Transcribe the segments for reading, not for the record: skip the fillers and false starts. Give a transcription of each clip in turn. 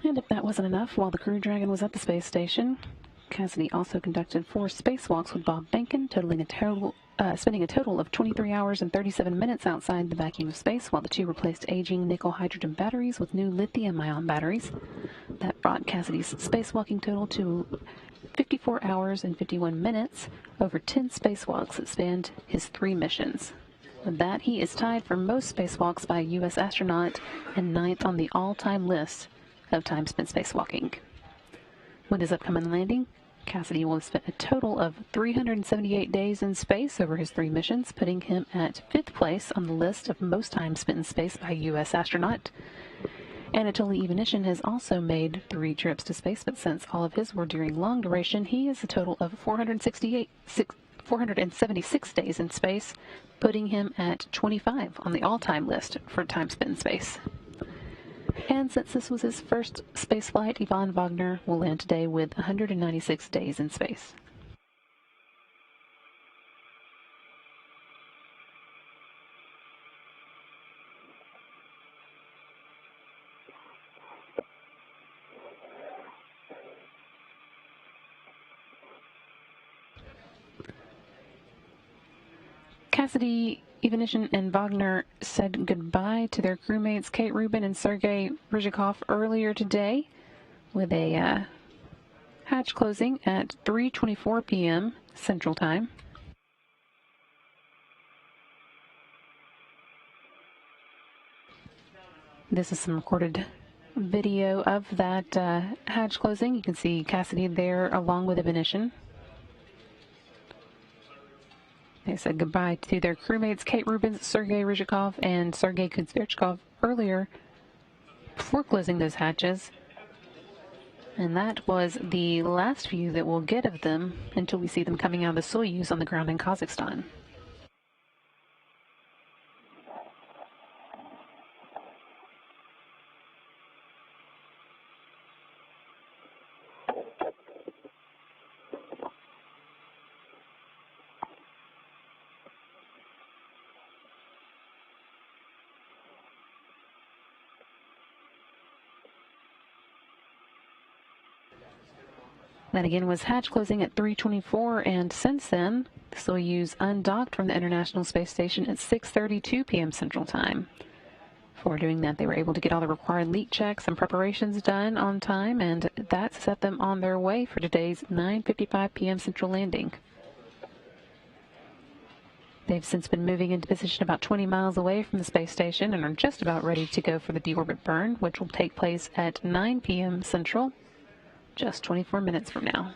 And if that wasn't enough, while the Crew Dragon was at the space station, Cassidy also conducted 4 spacewalks with Bob Behnken, spending a total of 23 hours and 37 minutes outside the vacuum of space, while the two replaced aging nickel-hydrogen batteries with new lithium-ion batteries. That brought Cassidy's spacewalking total to 54 hours and 51 minutes over 10 spacewalks that spanned his 3 missions. With that, he is tied for most spacewalks by a U.S. astronaut and 9th on the all-time list of time spent spacewalking. With his upcoming landing, Cassidy will have spent a total of 378 days in space over his 3 missions, putting him at 5th place on the list of most time spent in space by a U.S. astronaut. Anatoly Ivanishin has also made 3 trips to space, but since all of his were during long duration, he is a total of 476 days in space, putting him at 25 on the all-time list for time spent in space. And since this was his first space flight, Yvonne Wagner will land today with 196 days in space. Cassidy, Ivanishin, and Wagner said goodbye to their crewmates Kate Rubin and Sergei Ryzhikov earlier today with a hatch closing at 3:24 p.m. Central Time. This is some recorded video of that hatch closing. You can see Cassidy there along with Ivanishin. They said goodbye to their crewmates Kate Rubin, Sergei Ryzhikov, and Sergei Kuzverchkov earlier before closing those hatches. And that was the last view that we'll get of them until we see them coming out of the Soyuz on the ground in Kazakhstan. That again was hatch closing at 3:24, and since then, the Soyuz undocked from the International Space Station at 6:32 p.m. Central Time. Before doing that, they were able to get all the required leak checks and preparations done on time, and that set them on their way for today's 9:55 p.m. Central landing. They've since been moving into position about 20 miles away from the space station and are just about ready to go for the deorbit burn, which will take place at 9 p.m. Central, just 24 minutes from now.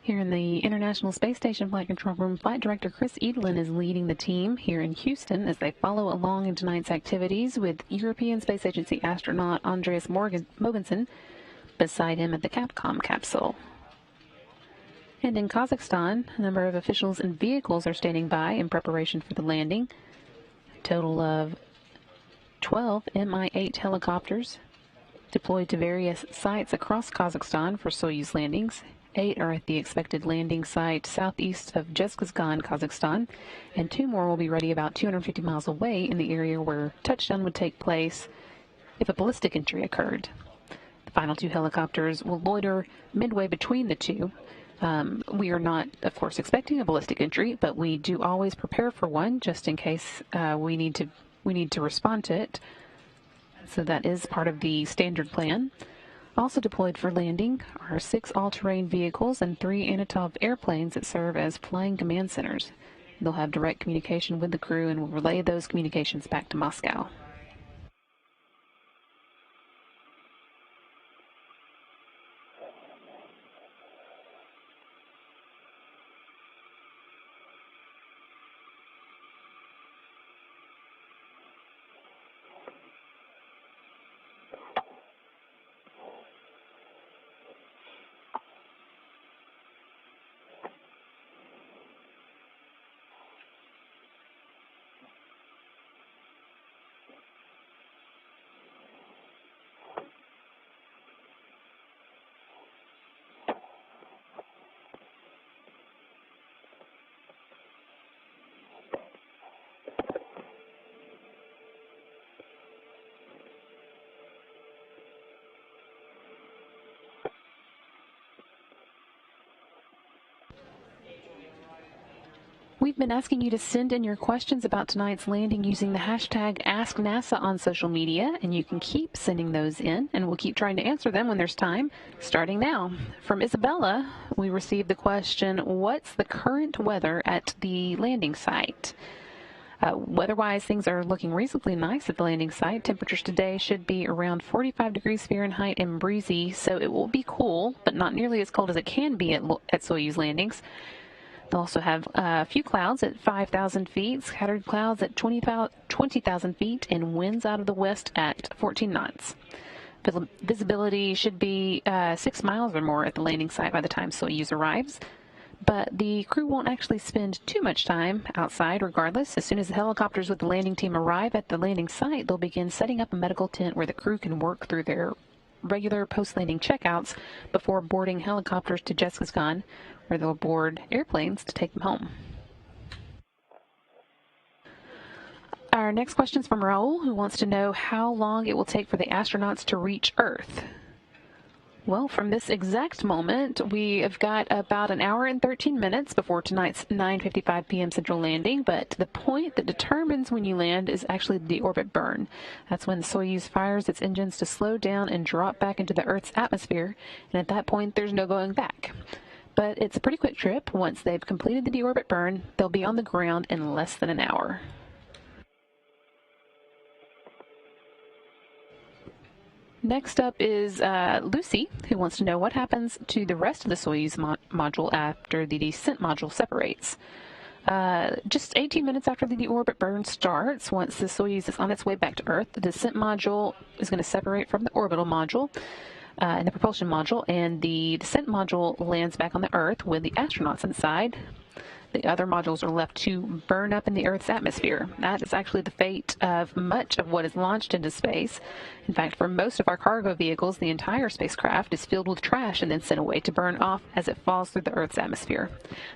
Here in the International Space Station Flight Control Room, Flight Director Chris Edelin is leading the team here in Houston as they follow along in tonight's activities with European Space Agency astronaut Andreas Mogensen beside him at the Capcom capsule. And in Kazakhstan, a number of officials and vehicles are standing by in preparation for the landing. A total of 12 Mi-8 helicopters deployed to various sites across Kazakhstan for Soyuz landings. 8 are at the expected landing site southeast of Zhezkazgan, Kazakhstan, and 2 more will be ready about 250 miles away in the area where touchdown would take place if a ballistic entry occurred. The final 2 helicopters will loiter midway between the 2. We are not, of course, expecting a ballistic entry, but we do always prepare for one just in case we need to respond to it. So that is part of the standard plan. Also deployed for landing are 6 all-terrain vehicles and 3 Antonov airplanes that serve as flying command centers. They'll have direct communication with the crew and will relay those communications back to Moscow. We've been asking you to send in your questions about tonight's landing using the hashtag AskNASA on social media, and you can keep sending those in, and we'll keep trying to answer them when there's time, starting now. From Isabella, we received the question, what's the current weather at the landing site? Weather-wise, things are looking reasonably nice at the landing site. Temperatures today should be around 45 degrees Fahrenheit and breezy, so it will be cool, but not nearly as cold as it can be at Soyuz landings. They'll also have a few clouds at 5,000 feet, scattered clouds at 20,000 feet, and winds out of the west at 14 knots. Visibility should be 6 miles or more at the landing site by the time Soyuz arrives. But the crew won't actually spend too much time outside regardless. As soon as the helicopters with the landing team arrive at the landing site, they'll begin setting up a medical tent where the crew can work through their regular post-landing checkouts before boarding helicopters to Zhezkazgan, where they'll board airplanes to take them home. Our next question is from Raul, who wants to know how long it will take for the astronauts to reach Earth. Well, from this exact moment, we have got about an hour and 13 minutes before tonight's 9:55 p.m. Central landing, but the point that determines when you land is actually the deorbit burn. That's when Soyuz fires its engines to slow down and drop back into the Earth's atmosphere, and at that point, there's no going back. But it's a pretty quick trip. Once they've completed the deorbit burn, they'll be on the ground in less than an hour. Next up is Lucy, who wants to know what happens to the rest of the Soyuz module after the descent module separates. Just 18 minutes after the deorbit burn starts, once the Soyuz is on its way back to Earth, the descent module is going to separate from the orbital module and the propulsion module, and the descent module lands back on the Earth with the astronauts inside. The other modules are left to burn up in the Earth's atmosphere. That is actually the fate of much of what is launched into space. In fact, for most of our cargo vehicles, the entire spacecraft is filled with trash and then sent away to burn off as it falls through the Earth's atmosphere.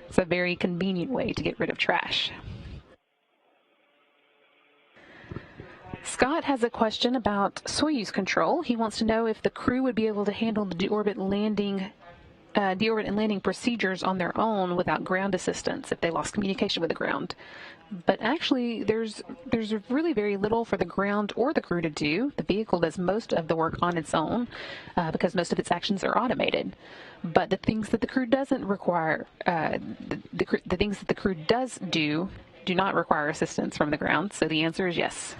It's a very convenient way to get rid of trash. Scott has a question about Soyuz control. He wants to know if the crew would be able to handle the deorbit and landing procedures on their own without ground assistance if they lost communication with the ground. But actually, there's really very little for the ground or the crew to do. The vehicle does most of the work on its own because most of its actions are automated. But the things that the crew doesn't require, the things that the crew does do not require assistance from the ground. So the answer is yes.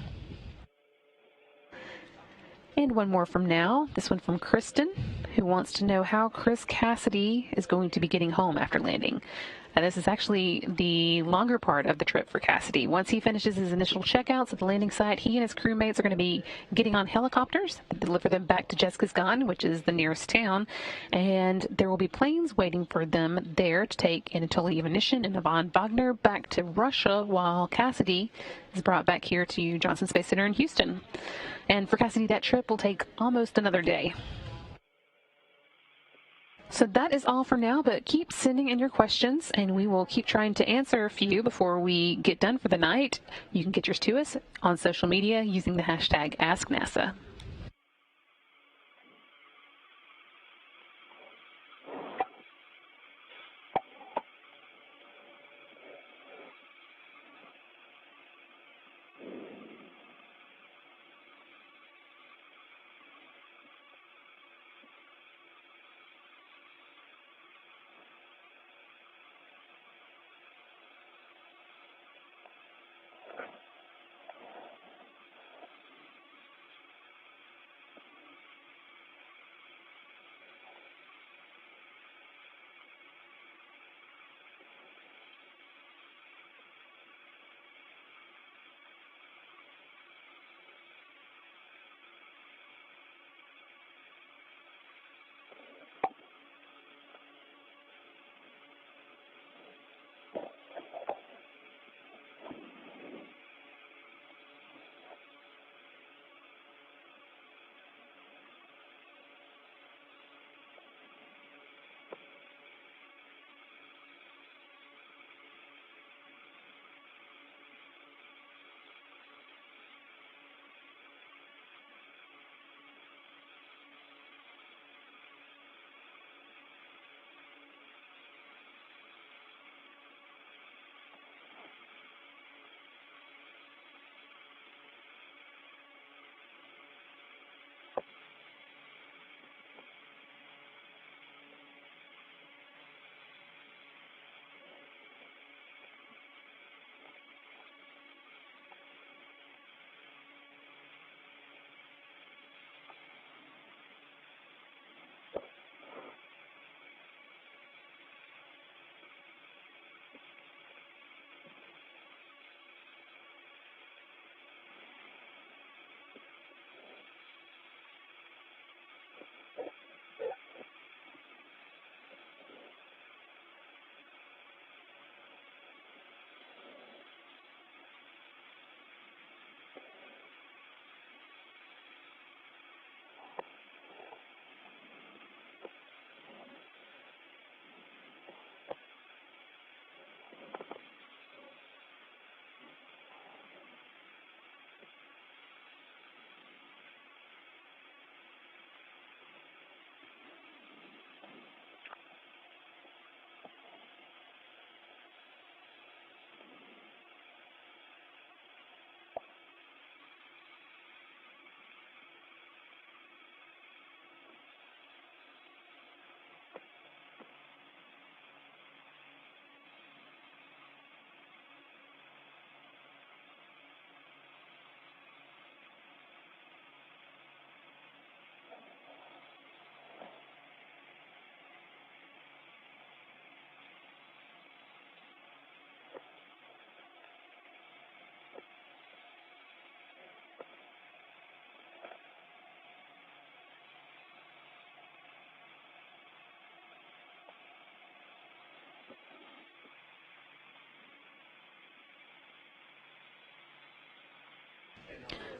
And one more from now, this one from Kristen, who wants to know how Chris Cassidy is going to be getting home after landing. This is actually the longer part of the trip for Cassidy. Once he finishes his initial checkouts at the landing site, he and his crewmates are going to be getting on helicopters to deliver them back to Jezkazgan, which is the nearest town, and there will be planes waiting for them there to take Anatoly Ivanishin and Ivan Wagner back to Russia, while Cassidy is brought back here to Johnson Space Center in Houston. And for Cassidy, that trip will take almost another day. So that is all for now, but keep sending in your questions, and we will keep trying to answer a few before we get done for the night. You can get yours to us on social media using the hashtag AskNASA.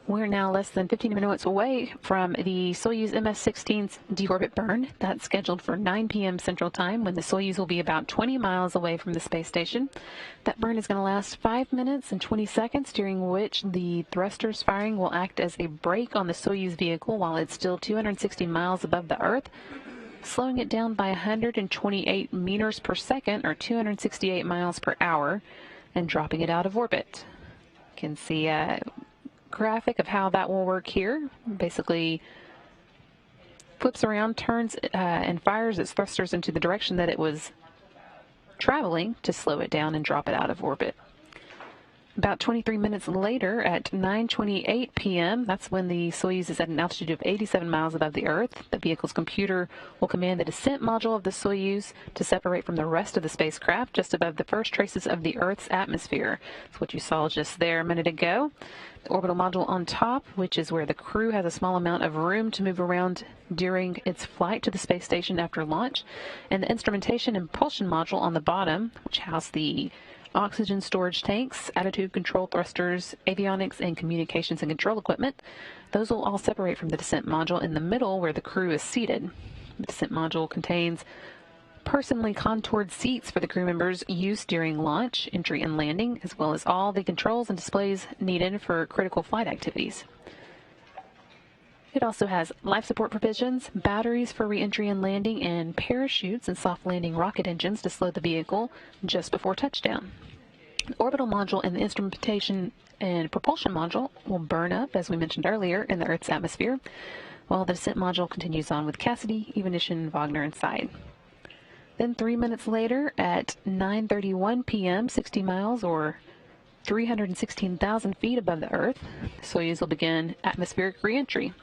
We're now less than 15 minutes away from the Soyuz MS-16's deorbit burn. That's scheduled for 9 p.m. Central Time, when the Soyuz will be about 20 miles away from the space station. That burn is going to last 5 minutes and 20 seconds, during which the thrusters firing will act as a brake on the Soyuz vehicle while it's still 260 miles above the Earth, slowing it down by 128 meters per second, or 268 miles per hour, and dropping it out of orbit. You can see a graphic of how that will work here. Basically flips around, turns and fires its thrusters into the direction that it was traveling to slow it down and drop it out of orbit. About 23 minutes later, at 9:28 p.m., that's when the Soyuz is at an altitude of 87 miles above the Earth. The vehicle's computer will command the descent module of the Soyuz to separate from the rest of the spacecraft just above the first traces of the Earth's atmosphere. That's what you saw just there a minute ago. The orbital module on top, which is where the crew has a small amount of room to move around during its flight to the space station after launch, and the instrumentation and propulsion module on the bottom, which house the oxygen storage tanks, attitude control thrusters, avionics, and communications and control equipment. Those will all separate from the descent module in the middle where the crew is seated. The descent module contains personally contoured seats for the crew members used during launch, entry, and landing, as well as all the controls and displays needed for critical flight activities. It also has life support provisions, batteries for re-entry and landing, and parachutes and soft landing rocket engines to slow the vehicle just before touchdown. The orbital module and the instrumentation and propulsion module will burn up, as we mentioned earlier, in the Earth's atmosphere, while the descent module continues on with Cassidy, Evolution, Wagner inside. Then 3 minutes later, at 9:31 p.m., 60 miles or 316,000 feet above the Earth, the Soyuz will begin atmospheric re-entry.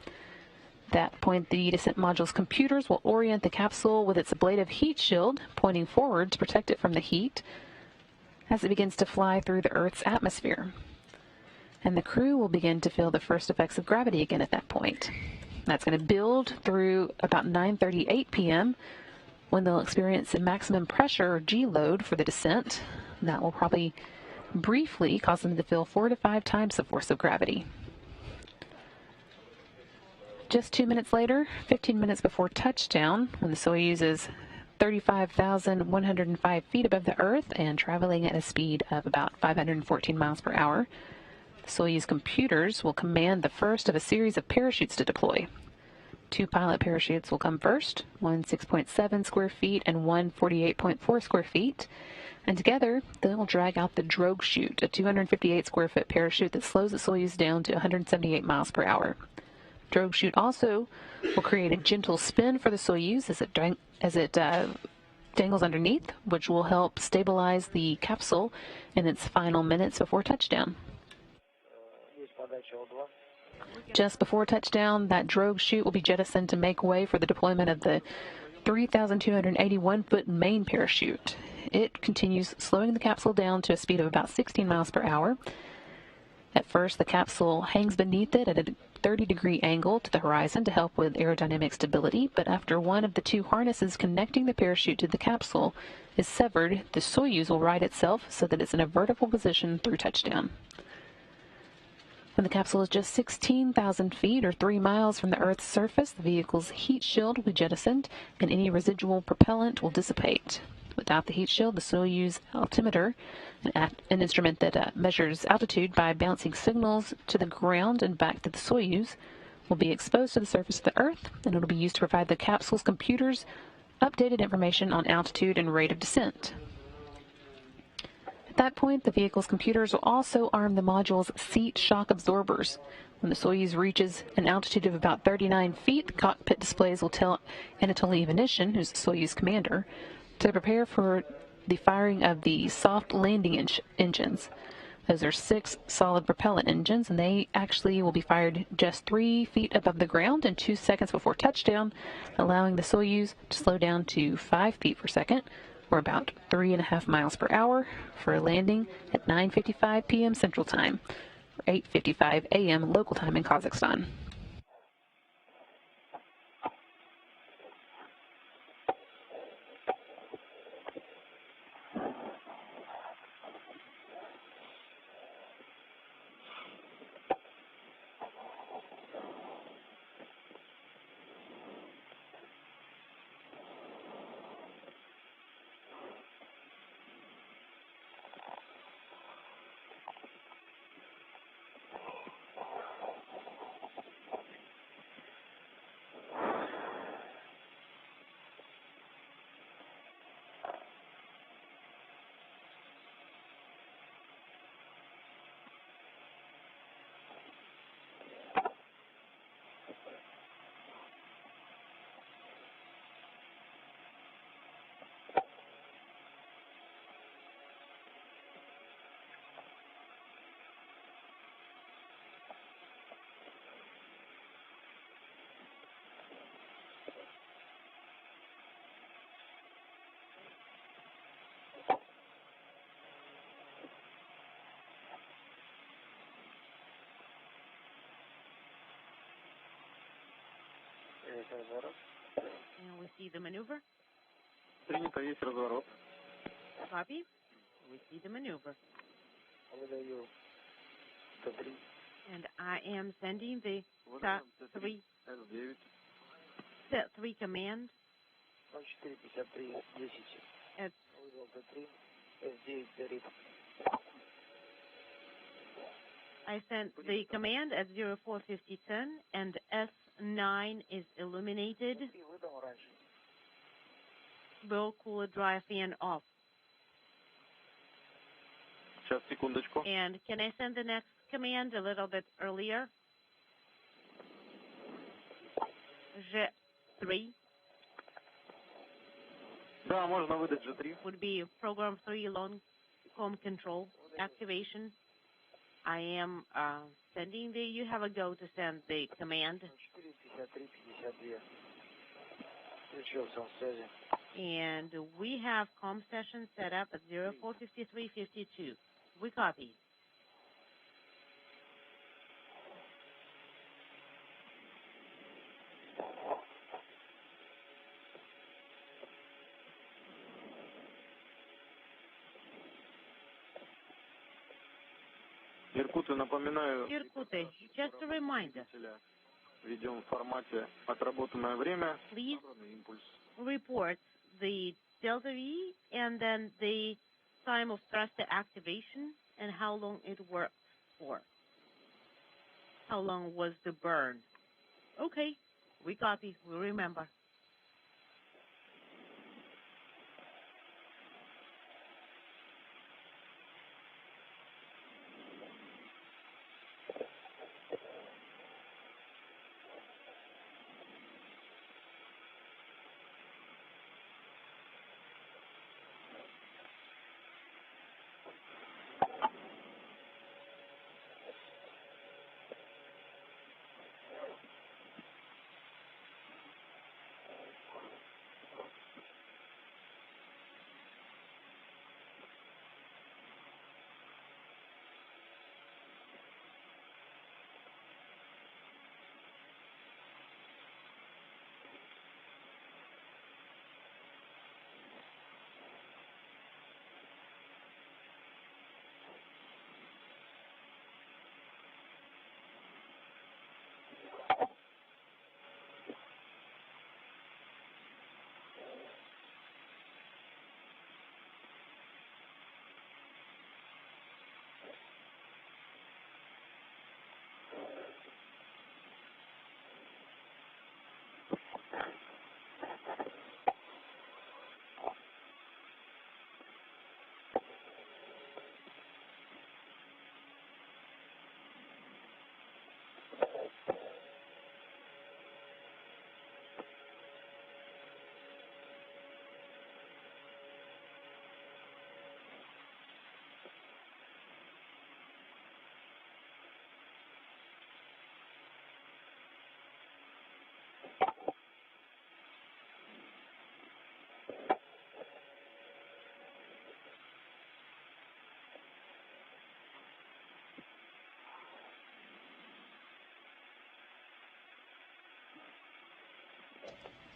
At that point, the descent module's computers will orient the capsule with its ablative heat shield pointing forward to protect it from the heat as it begins to fly through the Earth's atmosphere. And the crew will begin to feel the first effects of gravity again at that point. That's going to build through about 9:38 p.m. when they'll experience a maximum pressure, or G load, for the descent. That will probably briefly cause them to feel 4 to 5 times the force of gravity. Just 2 minutes later, 15 minutes before touchdown, when the Soyuz is 35,105 feet above the Earth and traveling at a speed of about 514 miles per hour, the Soyuz computers will command the first of a series of parachutes to deploy. 2 pilot parachutes will come first, one 6.7 square feet and one 48.4 square feet. And together, they'll drag out the drogue chute, a 258 square foot parachute that slows the Soyuz down to 178 miles per hour. Drogue chute also will create a gentle spin for the Soyuz as it dangles underneath, which will help stabilize the capsule in its final minutes before touchdown. Just before touchdown, that drogue chute will be jettisoned to make way for the deployment of the 3,281-foot main parachute. It continues slowing the capsule down to a speed of about 16 miles per hour. At first, the capsule hangs beneath it at a 30-degree angle to the horizon to help with aerodynamic stability, but after one of the 2 harnesses connecting the parachute to the capsule is severed, the Soyuz will right itself so that it's in a vertical position through touchdown. When the capsule is just 16,000 feet or 3 miles from the Earth's surface, the vehicle's heat shield will be jettisoned and any residual propellant will dissipate. Without the heat shield, the Soyuz altimeter, an instrument that measures altitude by bouncing signals to the ground and back to the Soyuz, will be exposed to the surface of the Earth, and it will be used to provide the capsule's computers updated information on altitude and rate of descent. At that point, the vehicle's computers will also arm the module's seat shock absorbers. When the Soyuz reaches an altitude of about 39 feet, the cockpit displays will tell Anatoly Ivanishin, who's the Soyuz commander, to prepare for the firing of the soft landing engines. Those are 6 solid propellant engines, and they actually will be fired just 3 feet above the ground and 2 seconds before touchdown, allowing the Soyuz to slow down to 5 feet per second, or about 3.5 miles per hour, for a landing at 9:55 p.m. Central Time, or 8:55 a.m. local time in Kazakhstan. And we see the maneuver. Принято, есть разворот. Copy. We see the maneuver. And I am sending the T3 С9. set 3 command. At I sent the command at 045010 and S9 is illuminated. Boil cooler dry fan off. Сейчас, секундочку. And can I send the next command a little bit earlier? G3 Да, можно выдать G3. would be program 3 long home control activation. I am sending the, you have a go to send the command. And we have COM session set up at 045352. We copy. Иркуты, напоминаю. Иркуты, just a reminder. Ведем в формате отработанное время. Please Импульс. report the delta V and then the time of thruster activation and how long it worked for. How long was the burn? Okay, we copy, we remember.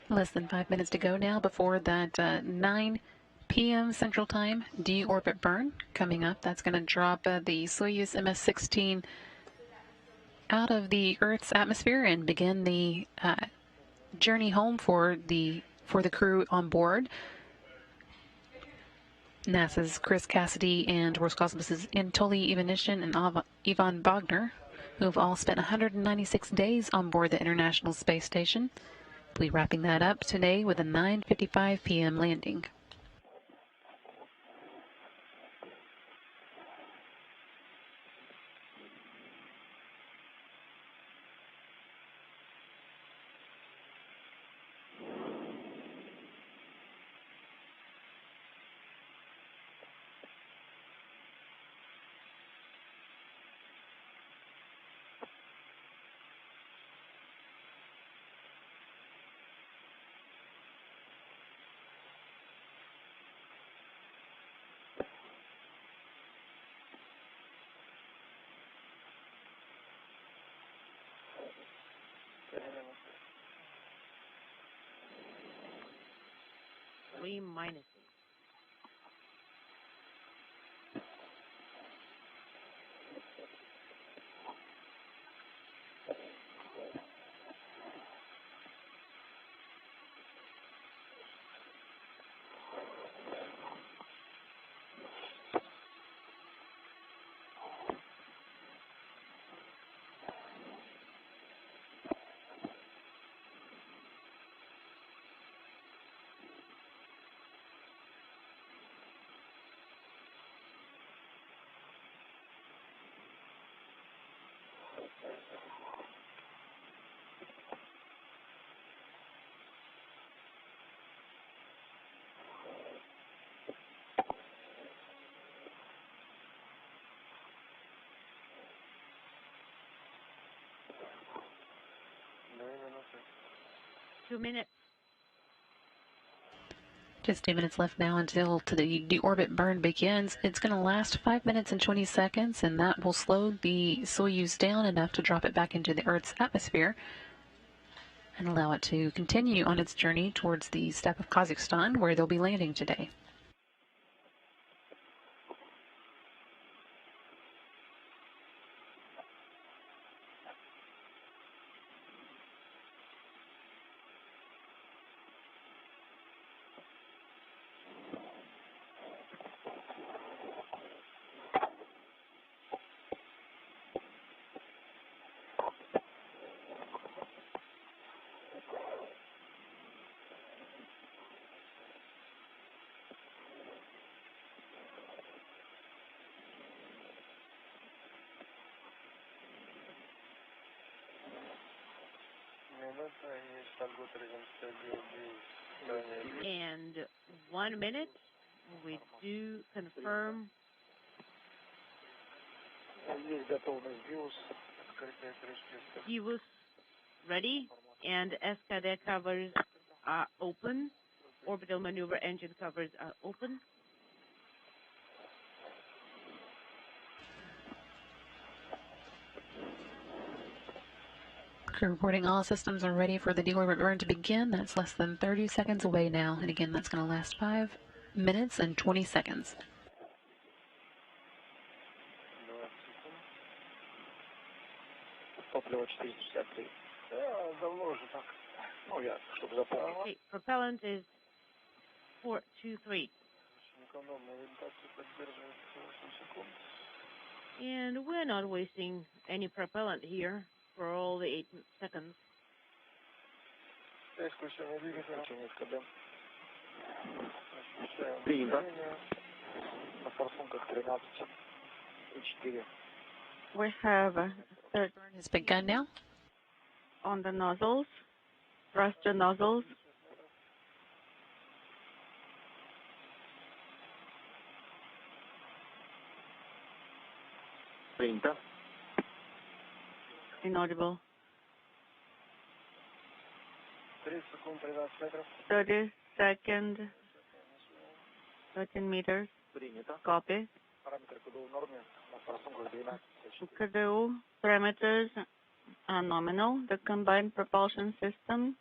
Less than 5 minutes to go now before that 9 p.m. Central Time deorbit burn coming up. That's going to drop the Soyuz MS-16 out of the Earth's atmosphere and begin the journey home for the crew on board. NASA's Chris Cassidy and Roscosmos's Anatoly Ivanishin and Ivan Bogner, who have all spent 196 days on board the International Space Station. We'll be wrapping that up today with a 9:55 p.m. landing. 3 minuses. Two minutes. Just 2 minutes left now until the deorbit burn begins. It's going to last 5 minutes and 20 seconds, and that will slow the Soyuz down enough to drop it back into the Earth's atmosphere and allow it to continue on its journey towards the steppe of Kazakhstan, where they'll be landing today. And 1 minute, we do confirm. Divus ready, and SKD covers are open. Orbital maneuver engine covers are open. Crew reporting all systems are ready for the deorbit burn to begin. That's less than 30 seconds away now. And again, that's going to last 5 minutes and 20 seconds. Okay, propellant is 423. And we're not wasting any propellant here for all the 8 seconds. Принято. На форсунках 13 и 4. We have Burn has begun now. on the nozzles, thruster nozzles. Принято. Inaudible. 30 seconds, 13 meters. Принято. Copy. Параметры КДУ в норме. На форсунках 12. KDU parameters are nominal. The combined propulsion system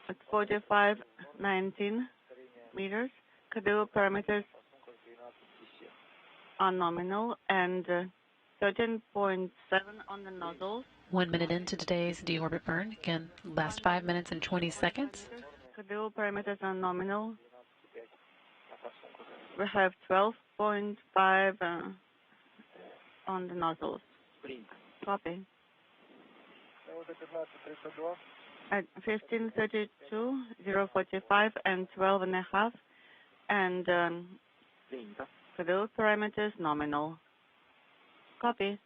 at 45-19 meters. KDU parameters are nominal and 13.7 on the nozzles. 1 minute into today's deorbit burn. Again, last 5 minutes and 20 seconds. KDU parameters are nominal. We have 12.5 on the nozzles. Copy. At 15:32, 0:45, and 12.5, and KDU parameters nominal. Copy.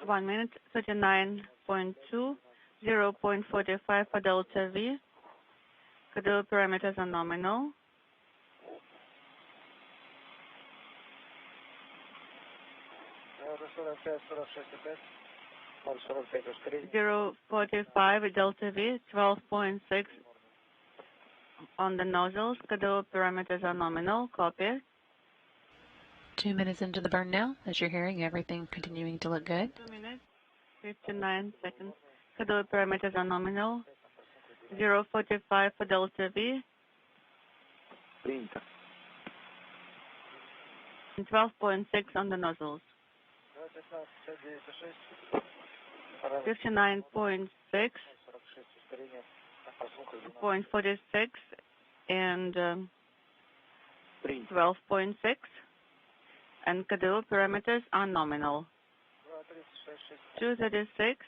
1 minute, 39.2, 0.45 for Delta V. KDU parameters are nominal. Zero 45 Delta V, 12.6 on the nozzles. KDU parameters are nominal. Copy. 2 minutes into the burn now. As you're hearing, everything continuing to look good. 2 minutes. 59 seconds. Schedule parameters are nominal. 045 for Delta V. Принято. And 12.6 on the nozzles. 59.6, 0.46, and Принято. 12.6. And schedule parameters are nominal. 236,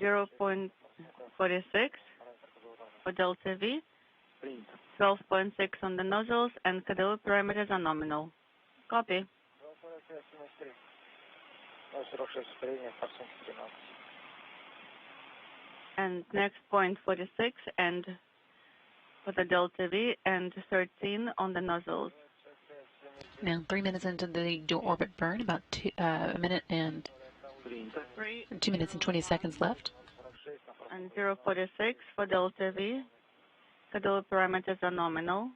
0.46 for Delta V. Принято. 12.6 on the nozzles, and schedule parameters are nominal. Copy. And next, 0.46, and for the Delta V, and 13 on the nozzles. Now 3 minutes into the dual orbit burn, about a minute and Принято. 2 minutes and 20 seconds left. And 0.46 for Delta V. Schedule parameters are nominal.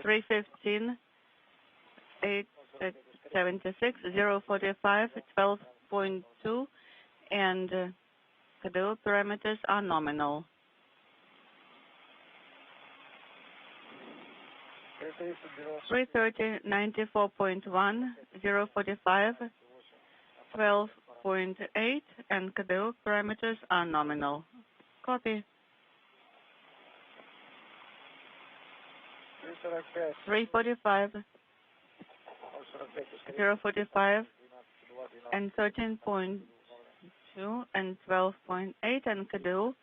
315, 876, 045, 12.2, and schedule parameters are nominal. 330, 94.1, 045, 12.8, and schedule parameters are nominal. Copy. 345, 045, and 13.2, and 12.8, and schedule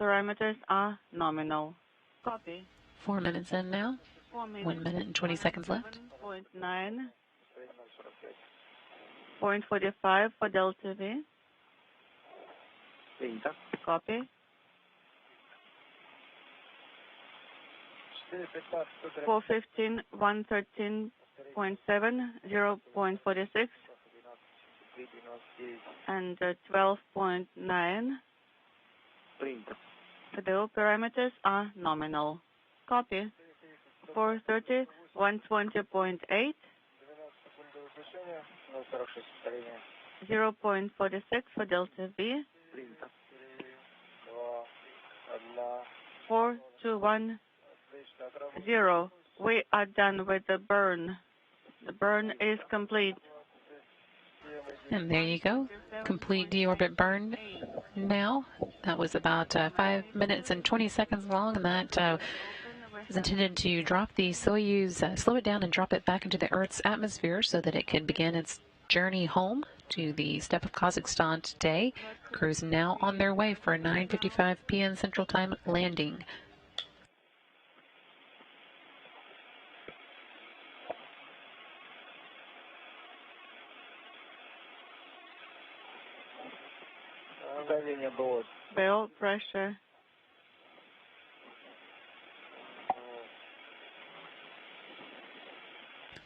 parameters are nominal. Copy. 4 minutes in now. 4 minutes. 1 minute and 20 seconds left. 0.9, 0.45 for Delta V. Принято. Copy. 415, 113.7, 0.46, and 12.9. Принято. The parameters are nominal. Copy. 430, 120.8, 0.46 for Delta V. Принято. 4210. We are done with the burn. The burn is complete. And there you go. Complete deorbit burn now. That was about 5 minutes and 20 seconds long, and that is intended to drop the Soyuz, slow it down and drop it back into the Earth's atmosphere so that it can begin its journey home to the steppe of Kazakhstan today. Crew's now on their way for a 9:55 p.m. Central Time landing. Bell pressure.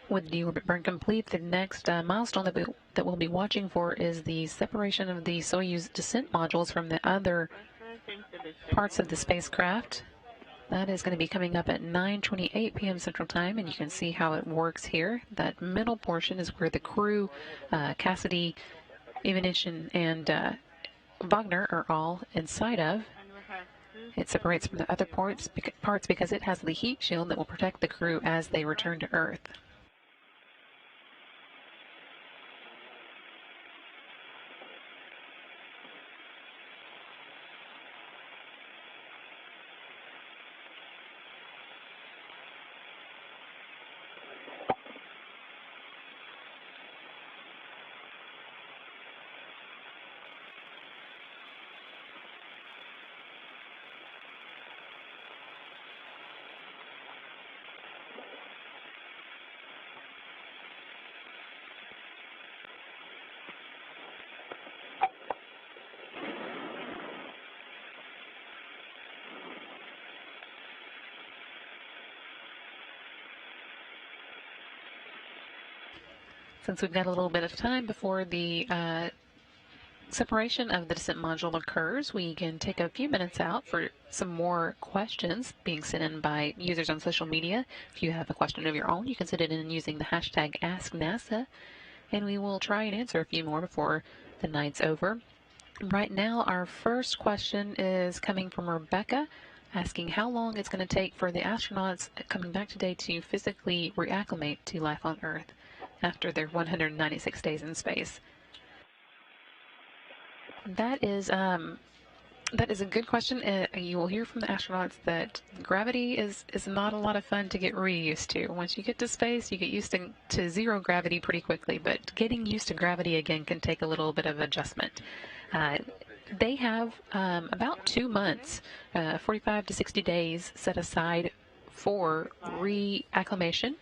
With the deorbit burn complete, the next milestone that we'll be watching for is the separation of the Soyuz descent modules from the other parts of the spacecraft. That is going to be coming up at 9:28 p.m. Central Time, and you can see how it works here. That middle portion is where the crew, Cassidy, Ivanishин, and Wagner are all inside of. It separates from the other parts because it has the heat shield that will protect the crew as they return to Earth. Since we've got a little bit of time before the separation of the descent module occurs, we can take a few minutes out for some more questions being sent in by users on social media. If you have a question of your own, you can send it in using the hashtag AskNASA, and we will try and answer a few more before the night's over. Right now, our first question is coming from Rebecca, asking how long it's going to take for the astronauts coming back today to physically reacclimate to life on Earth after their 196 days in space. That is a good question. You will hear from the astronauts that gravity is not a lot of fun to get reused to. Once you get to space, you get used to zero gravity pretty quickly, but getting used to gravity again can take a little bit of adjustment. They have about 2 months, 45 to 60 days set aside for reacclimation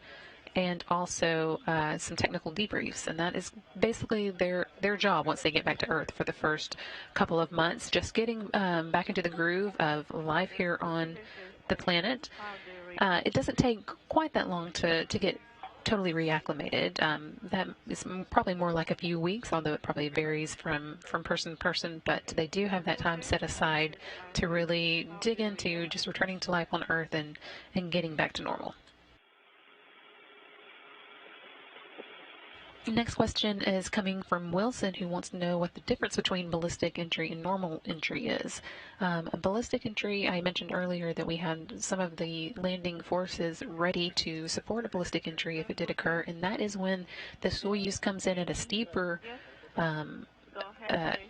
and also some technical debriefs. And that is basically their job once they get back to Earth for the first couple of months, just getting back into the groove of life here on the planet. It doesn't take quite that long to get totally reacclimated. That is probably more like a few weeks, although it probably varies from person to person, but they do have that time set aside to really dig into just returning to life on Earth and getting back to normal. Next question is coming from Wilson, who wants to know what the difference between ballistic entry and normal entry is. A ballistic entry, I mentioned earlier that we had some of the landing forces ready to support a ballistic entry if it did occur, and that is when the Soyuz comes in at a steeper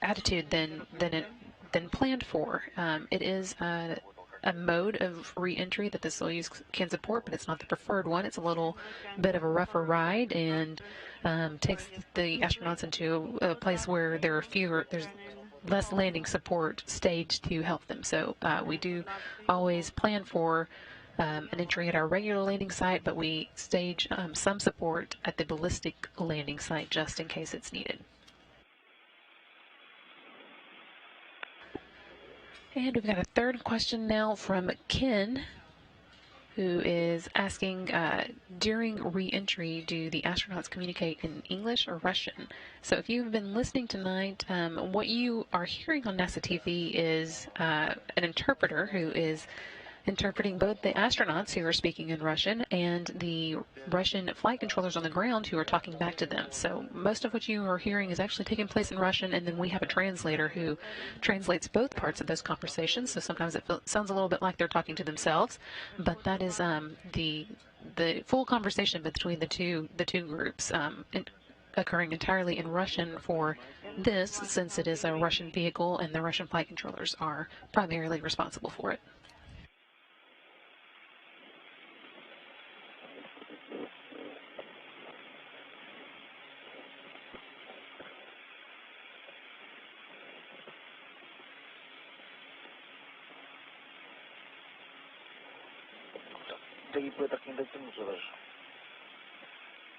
attitude than planned for. It is a mode of re-entry that the Soyuz can support, but it's not the preferred one. It's a little bit of a rougher ride and takes the astronauts into a place where there's less landing support staged to help them. So we do always plan for an entry at our regular landing site, but we stage some support at the ballistic landing site just in case it's needed. And we've got a third question now from Ken, who is asking, during re-entry, do the astronauts communicate in English or Russian? So if you've been listening tonight, what you are hearing on NASA TV is an interpreter who is interpreting both the astronauts who are speaking in Russian and the Russian flight controllers on the ground who are talking back to them. So most of what you are hearing is actually taking place in Russian, and then we have a translator who translates both parts of those conversations. So sometimes it sounds a little bit like they're talking to themselves, but that is the full conversation between the two groups occurring entirely in Russian for this, since it is a Russian vehicle and the Russian flight controllers are primarily responsible for it.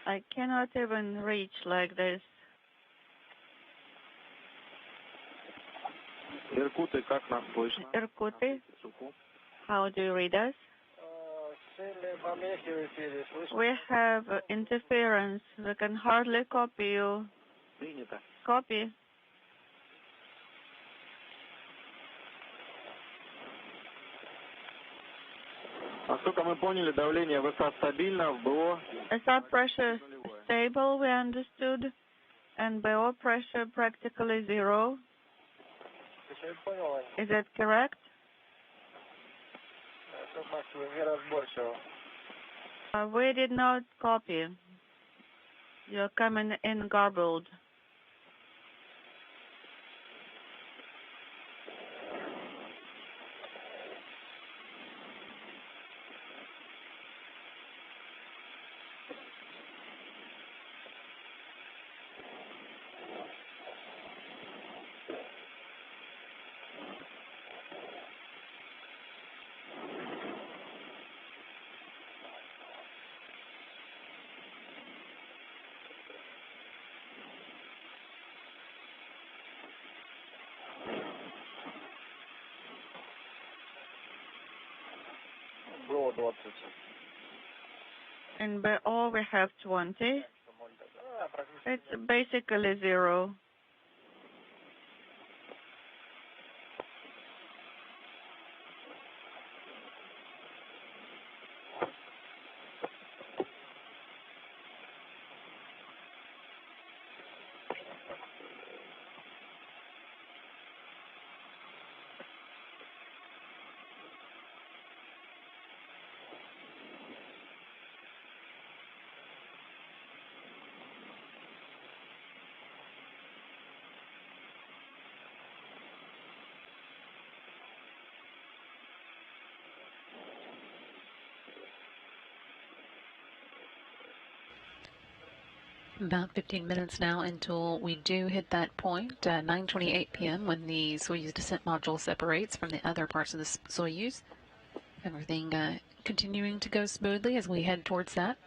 I cannot even reach like this. Иркуты, как нас слышно? Irkuti, how do you read us? We have interference. We can hardly copy you. Принято. Copy. Насколько мы поняли, давление ВСА стабильно, в БО. SR pressure stable, we understood, and BO pressure practically zero. Is that correct? We did not copy. You're coming in garbled. In BO we have 20. It's basically zero. About 15 minutes now until we do hit that point, 9:28 p.m. when the Soyuz descent module separates from the other parts of the Soyuz. Everything continuing to go smoothly as we head towards that.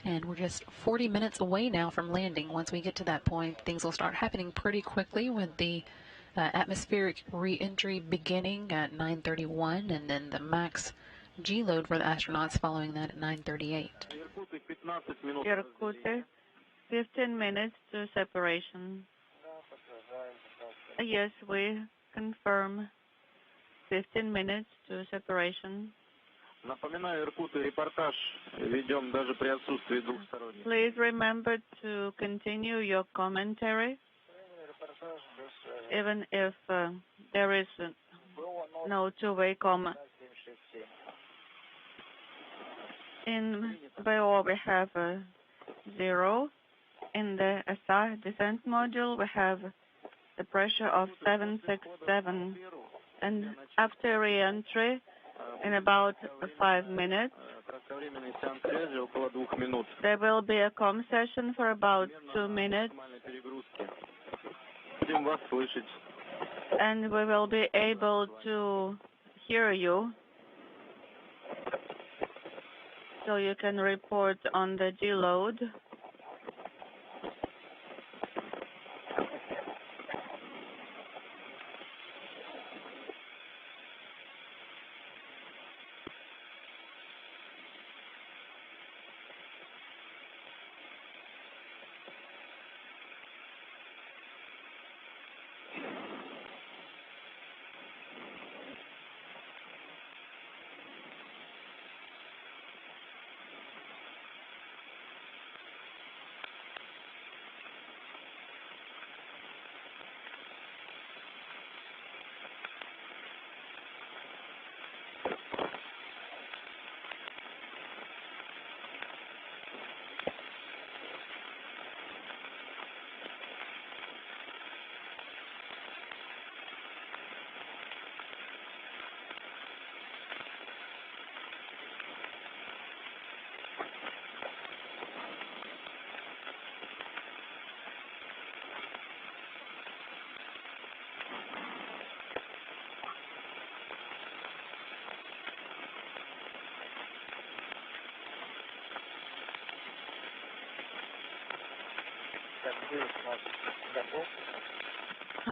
And we're just 40 minutes away now from landing. Once we get to that point, things will start happening pretty quickly with the atmospheric re-entry beginning at 9:31 and then the max G-load for the astronauts following that at 9:38. Irkutsk, 15 minutes to separation. Yes, we confirm 15 minutes to separation. Напоминаю, Иркут, репортаж ведем даже при отсутствии двухсторонних. Please remember to continue your commentary, even if there is no two-way comment. In BO we have 0. In the SR descent module we have the pressure of 767. And after re-entry, in about 5 minutes, Кратковременный сеанс связи около 2 минут. there will be a com session for about 2 minutes, Нормальной перегрузки. Будем вас слышать. and we will be able to hear you, so you can report on the G-load.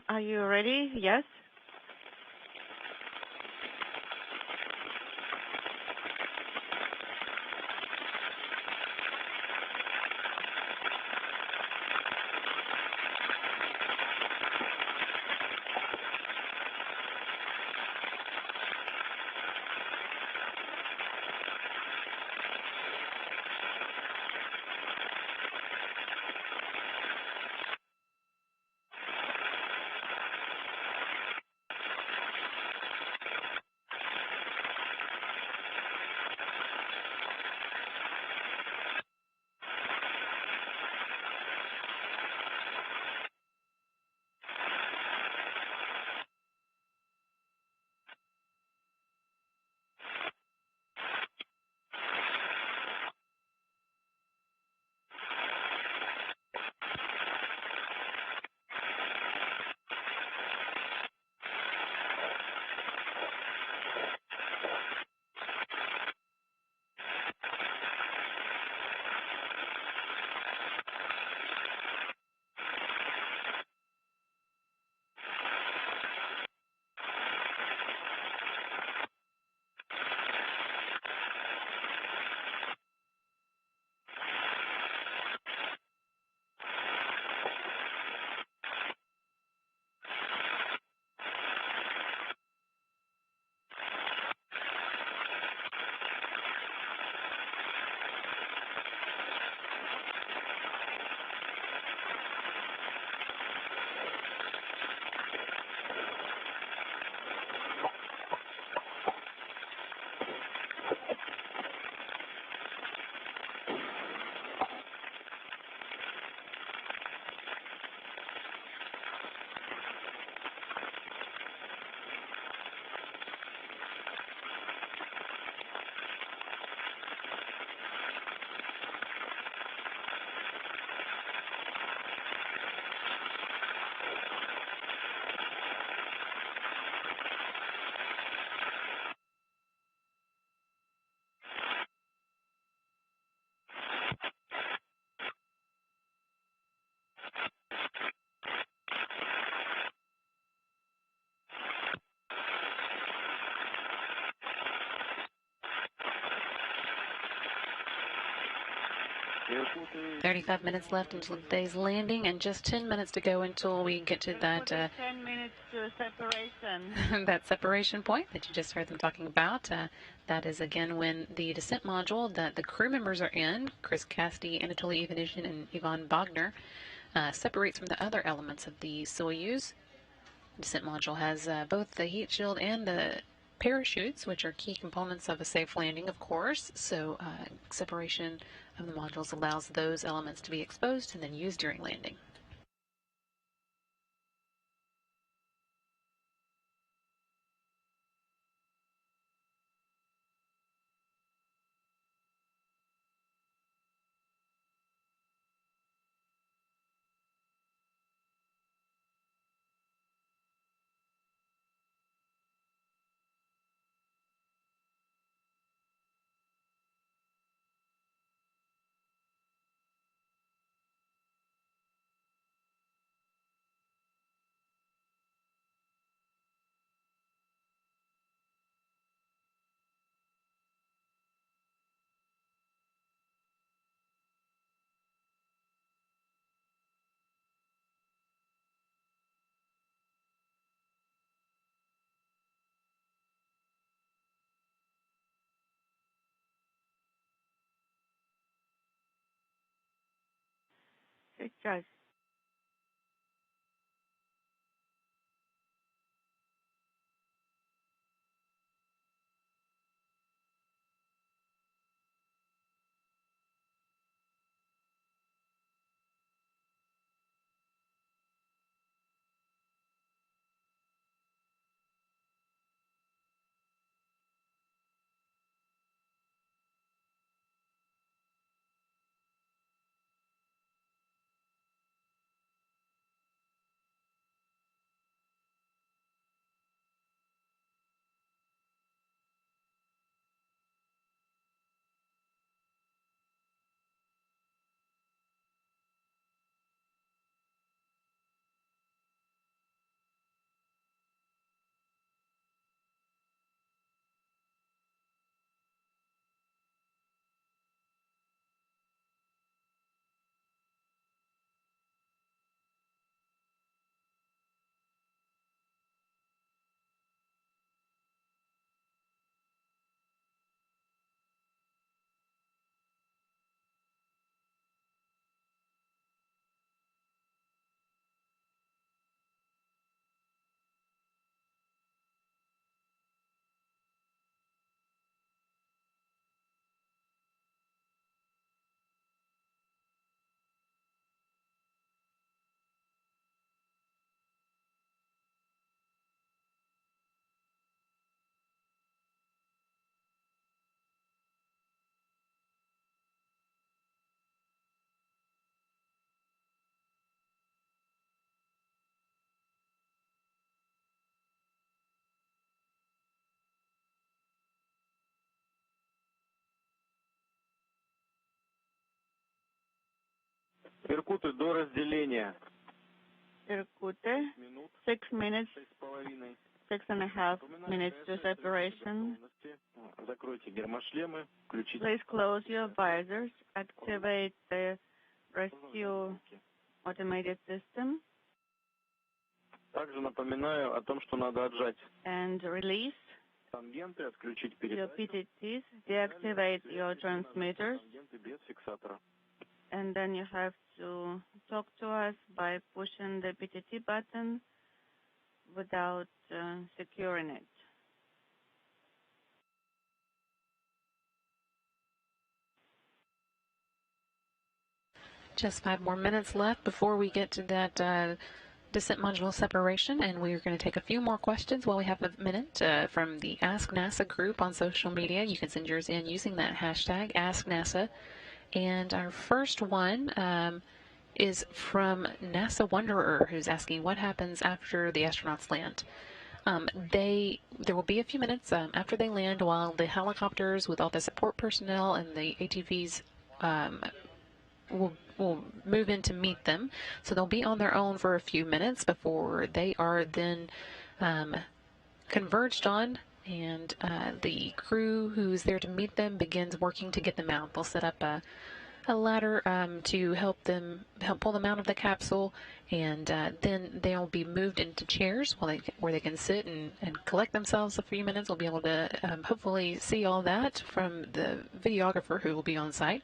Are you ready? Yes? Иркуты 35 minutes left until today's landing, and just 10 minutes to go until we get to that 10 minutes to separation. that separation point that you just heard them talking about. That is again when the descent module that the crew members are in, Chris Cassidy, Anatoly Ivanishin, and Ivan Bogner, separates from the other elements of the Soyuz. The descent module has both the heat shield and the parachutes, which are key components of a safe landing, of course. So separation of the modules allows those elements to be exposed and then used during landing. Good choice. Иркуты до разделения. Irkutsk, Минут 6 minutes, 6,5. 6.5 minutes to separation. Закройте гермошлемы, включите Please close your visors, activate the rescue automated system, Также напоминаю о том, что надо отжать and release тангенты, отключить your передачу. PTTs, deactivate your transmitters, Тангенты без фиксатора. and then you have to talk to us by pushing the PTT button without securing it. Just 5 more minutes left before we get to that descent module separation, and we're going to take a few more questions while we have a minute from the Ask NASA group on social media. You can send yours in using that hashtag AskNASA. And our first one is from NASA Wanderer, who's asking what happens after the astronauts land. There will be a few minutes after they land while the helicopters with all the support personnel and the ATVs will move in to meet them. So they'll be on their own for a few minutes before they are then converged on, and the crew who's there to meet them begins working to get them out. They'll set up a ladder to help pull them out of the capsule, and then they'll be moved into chairs where they can sit and collect themselves a few minutes. We'll be able to hopefully see all that from the videographer who will be on site.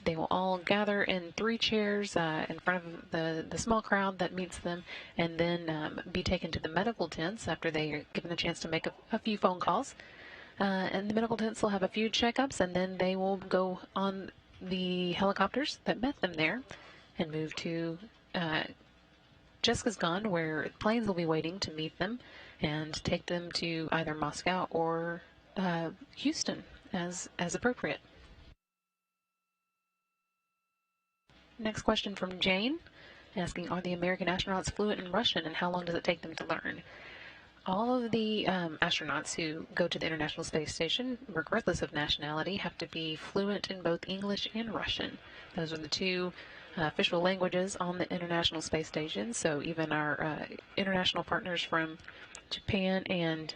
They will all gather in 3 chairs in front of the small crowd that meets them, and then be taken to the medical tents after they are given a chance to make a few phone calls. And the medical tents will have a few checkups, and then they will go on the helicopters that met them there and move to Jessica's Gone, where planes will be waiting to meet them and take them to either Moscow or Houston as appropriate. Next question from Jane, asking, are the American astronauts fluent in Russian, and how long does it take them to learn? All of the astronauts who go to the International Space Station, regardless of nationality, have to be fluent in both English and Russian. Those are the 2 official languages on the International Space Station, so even our international partners from Japan and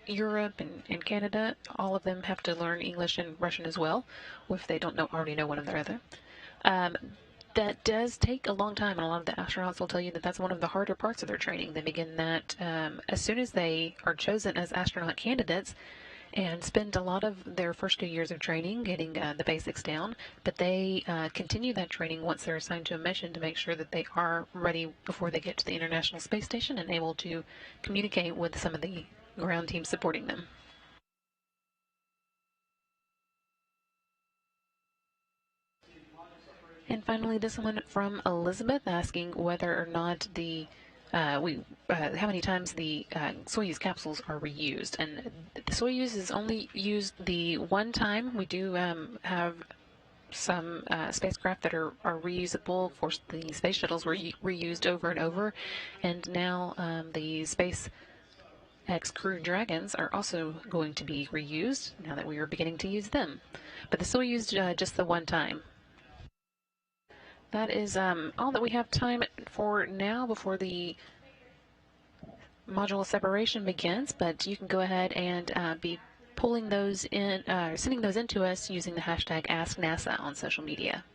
Europe and Canada, all of them have to learn English and Russian as well, if they don't already know one of the other. That does take a long time, and a lot of the astronauts will tell you that that's one of the harder parts of their training. They begin that as soon as they are chosen as astronaut candidates and spend a lot of their first 2 years of training getting the basics down, but they continue that training once they're assigned to a mission to make sure that they are ready before they get to the International Space Station and able to communicate with some of the ground teams supporting them. And finally, this one from Elizabeth, asking whether or not how many times the Soyuz capsules are reused. And the Soyuz is only used the one time. We do have some spacecraft that are reusable. Of course, the space shuttles were reused over and over, and now the SpaceX Crew Dragons are also going to be reused now that we are beginning to use them. But the Soyuz just the one time. That is all that we have time for now before the module separation begins, but you can go ahead and be pulling those in, sending those in to us using the hashtag AskNASA on social media.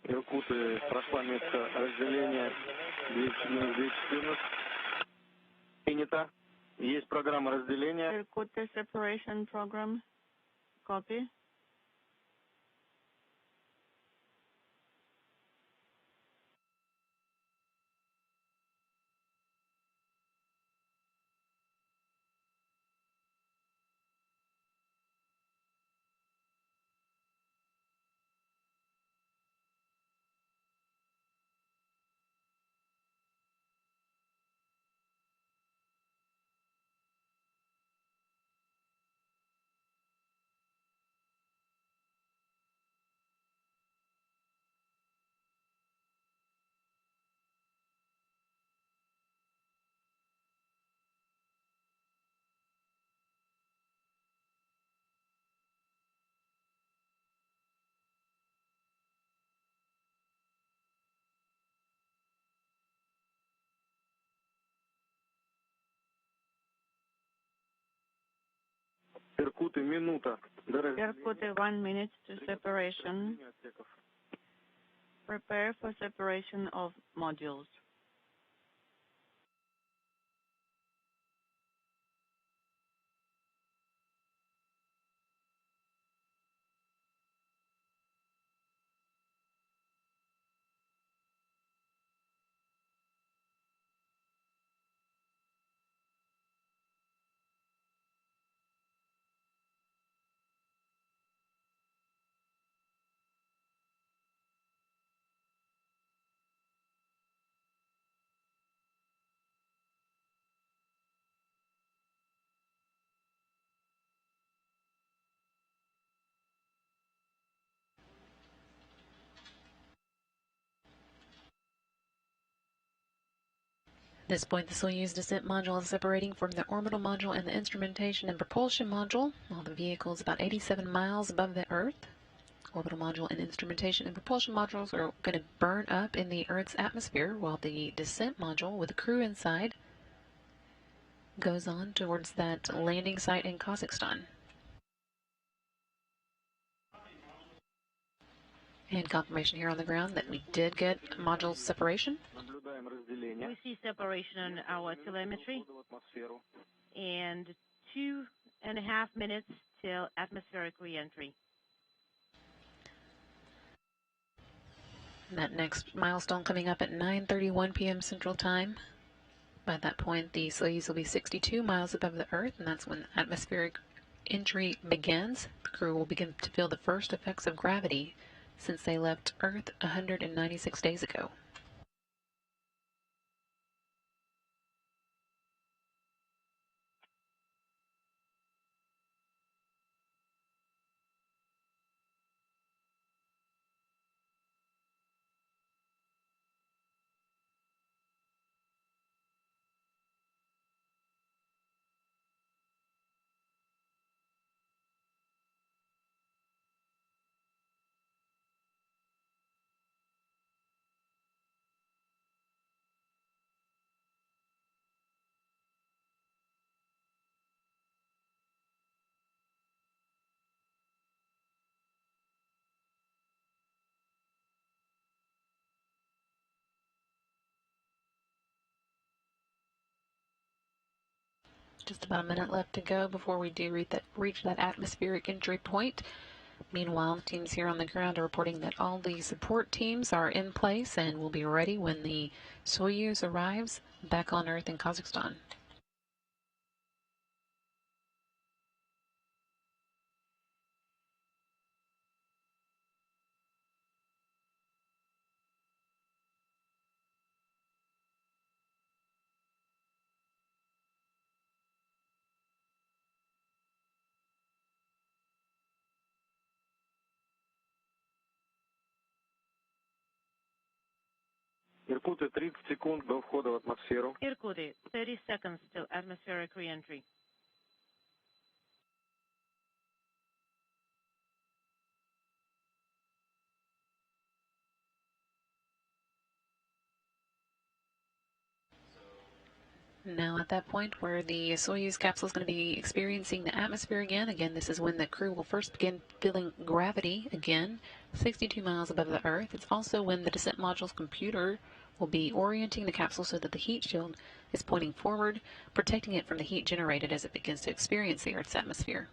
Иркуты, прошла метка разделения 214. Принято. Есть программа разделения. Irkut separation program. Copy. Иркуты, минута. Irkut 1 minute to separation. Prepare for separation of modules. this point, the Soyuz descent module is separating from the orbital module and the instrumentation and propulsion module, while the vehicle is about 87 miles above the Earth. Orbital module and instrumentation and propulsion modules are going to burn up in the Earth's atmosphere, while the descent module with the crew inside goes on towards that landing site in Kazakhstan. And confirmation here on the ground that we did get module separation. Наблюдаем разделение. We see separation on our telemetry, Входа в атмосферу. and 2.5 minutes till atmospheric reentry. That next milestone coming up at 9:31 p.m. Central Time. By that point, the Soyuz will be 62 miles above the Earth, and that's when atmospheric entry begins. The crew will begin to feel the first effects of gravity since they left Earth 196 days ago. Just about a minute left to go before we do reach that atmospheric entry point. Meanwhile, the teams here on the ground are reporting that all the support teams are in place and will be ready when the Soyuz arrives back on Earth in Kazakhstan. Иркуты 30 секунд до входа в атмосферу. Irkutsk, 30 seconds till atmospheric reentry. Now at that point where the Soyuz capsule is going to be experiencing the atmosphere again, this is when the crew will first begin feeling gravity again, 62 miles above the Earth. It's also when the descent module's computer will be orienting the capsule so that the heat shield is pointing forward, protecting it from the heat generated as it begins to experience the Earth's atmosphere.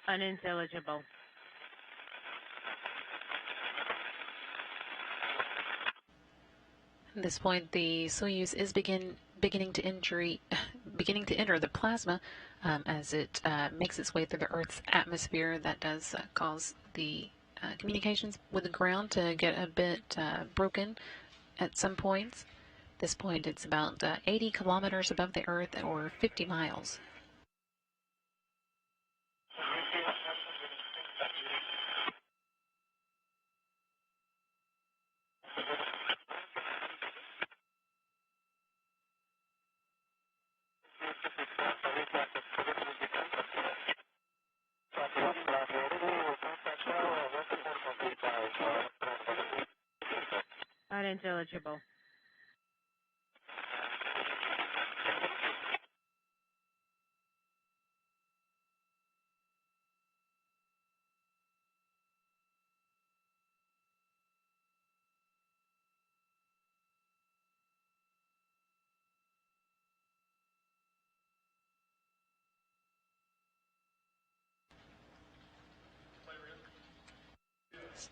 Unintelligible. At this point, the Soyuz is beginning to enter the plasma as it makes its way through the Earth's atmosphere. That does cause the communications with the ground to get a bit broken at some points. At this point, it's about 80 kilometers above the Earth, or 50 miles. Unintelligible.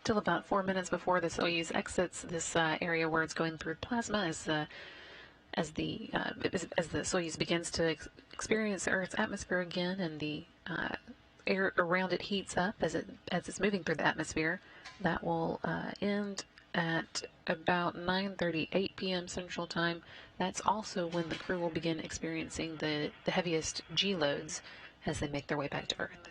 Still about 4 minutes before the Soyuz exits this area where it's going through plasma, as the Soyuz begins to experience Earth's atmosphere again, and the air around it heats up as it's moving through the atmosphere. That will end at about 9:38 p.m. Central Time. That's also when the crew will begin experiencing the heaviest G loads as they make their way back to Earth.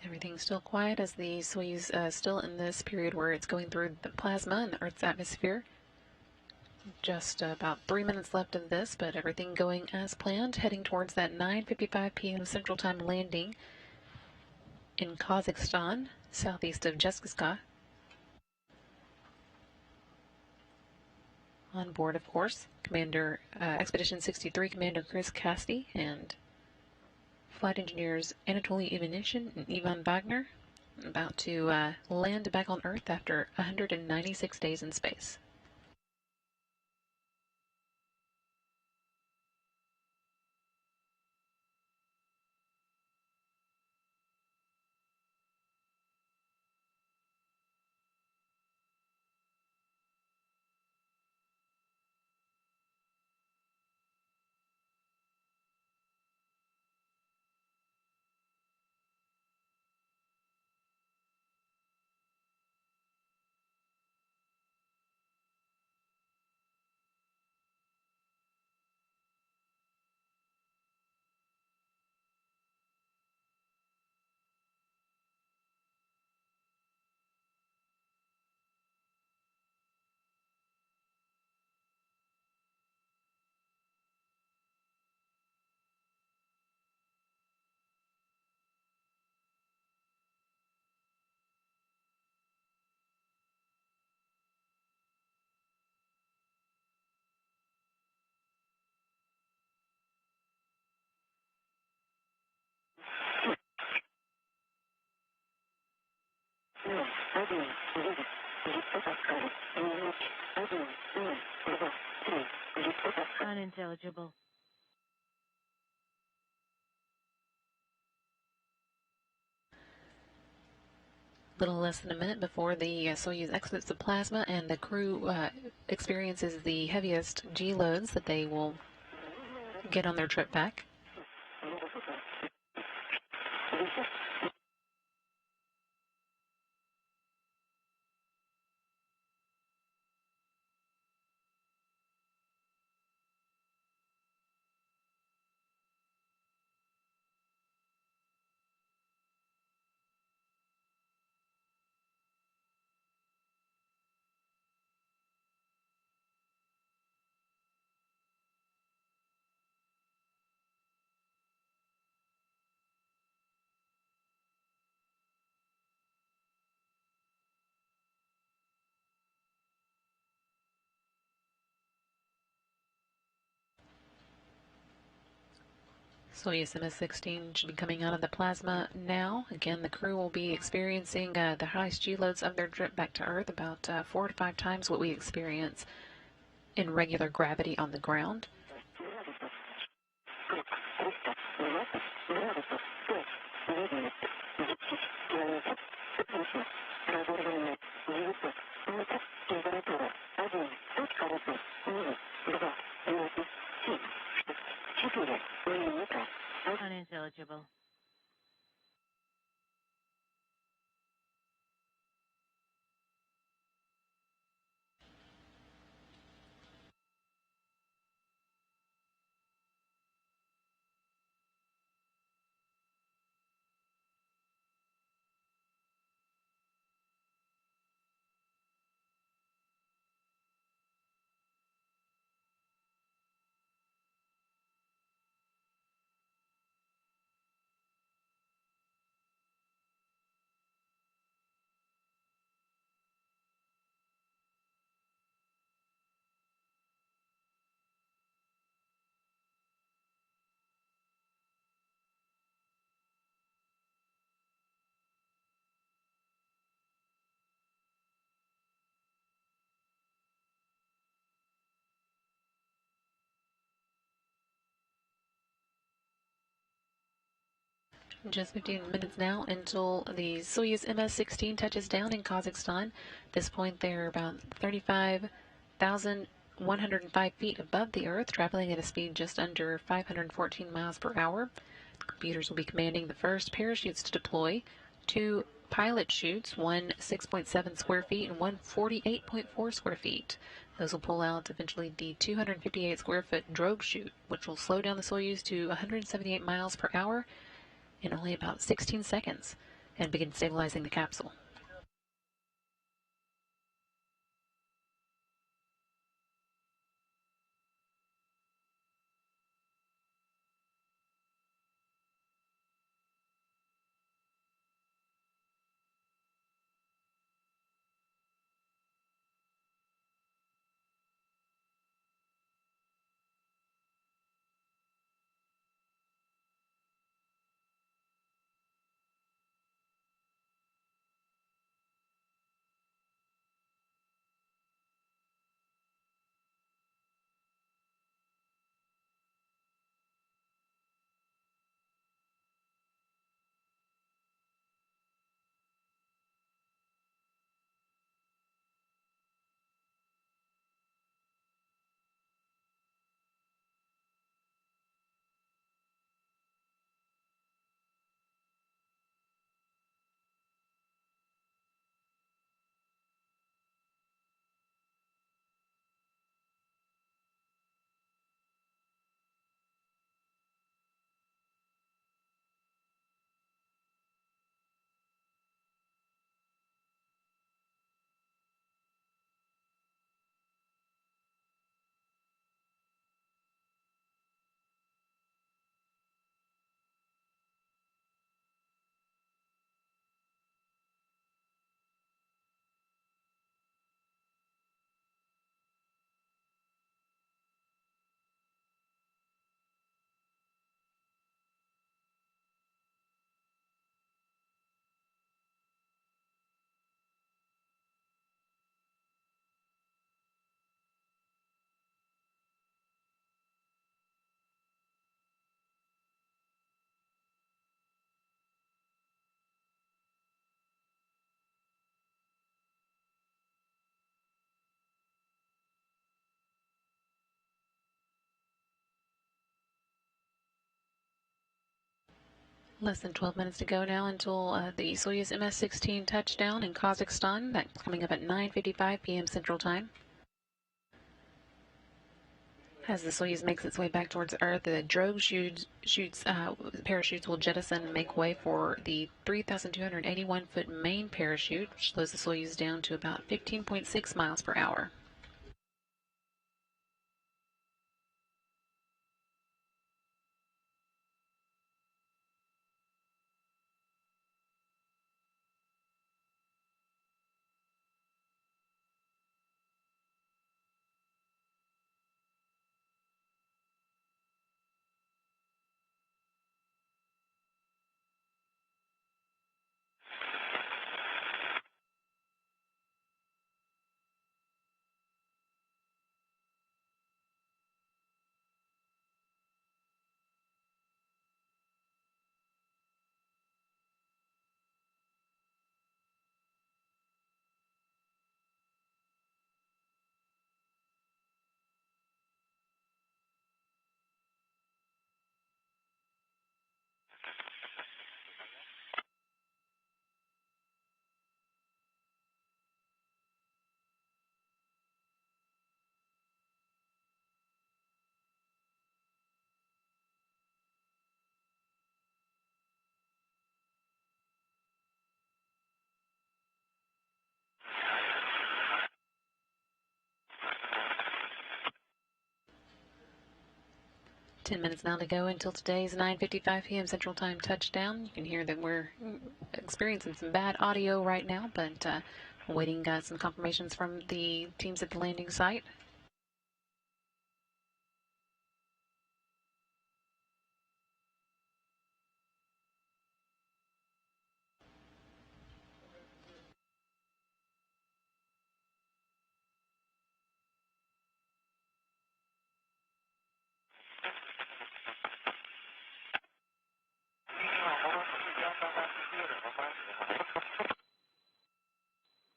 Everything's still quiet as the Soyuz still in this period where it's going through the plasma and the Earth's atmosphere. Just about 3 minutes left of this, but everything going as planned, heading towards that 9:55 p.m. Central Time landing in Kazakhstan, southeast of Jeskisca. On board, of course, Expedition 63 Commander Chris Cassidy and flight engineers Anatoly Ivanishin and Ivan Wagner, about to land back on Earth after 196 days in space. Unintelligible. Little less than a minute before the Soyuz exits the plasma and the crew experiences the heaviest G loads that they will get on their trip back. Soyuz MS-16 should be coming out of the plasma now. Again, the crew will be experiencing the highest G loads of their trip back to Earth, about 4 to 5 times what we experience in regular gravity on the ground. Unintelligible. Just 15 minutes now until the Soyuz MS-16 touches down in Kazakhstan. At this point, they're about 35,105 feet above the Earth, traveling at a speed just under 514 miles per hour. The computers will be commanding the first parachutes to deploy. Two pilot chutes, one 6.7 square feet and one 48.4 square feet. Those will pull out eventually the 258 square foot drogue chute, which will slow down the Soyuz to 178 miles per hour in only about 16 seconds and begin stabilizing the capsule. Less than 12 minutes to go now until the Soyuz MS-16 touchdown in Kazakhstan. That's coming up at 9:55 p.m. Central Time. As the Soyuz makes its way back towards Earth, the drogue parachutes will jettison and make way for the 3,281-foot main parachute, which slows the Soyuz down to about 15.6 miles per hour. 10 minutes now to go until today's 9:55 p.m. Central Time touchdown. You can hear that we're experiencing some bad audio right now, but waiting some confirmations from the teams at the landing site.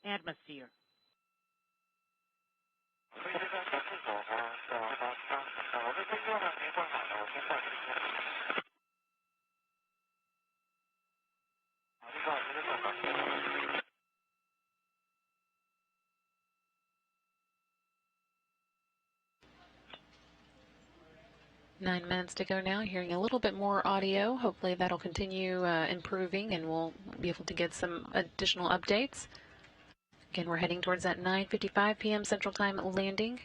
Atmosphere. Nine minutes to go now. Hearing a little bit more audio. Hopefully that'll continue improving and we'll be able to get some additional updates. Again, we're heading towards that 9:55 p.m. Central Time landing.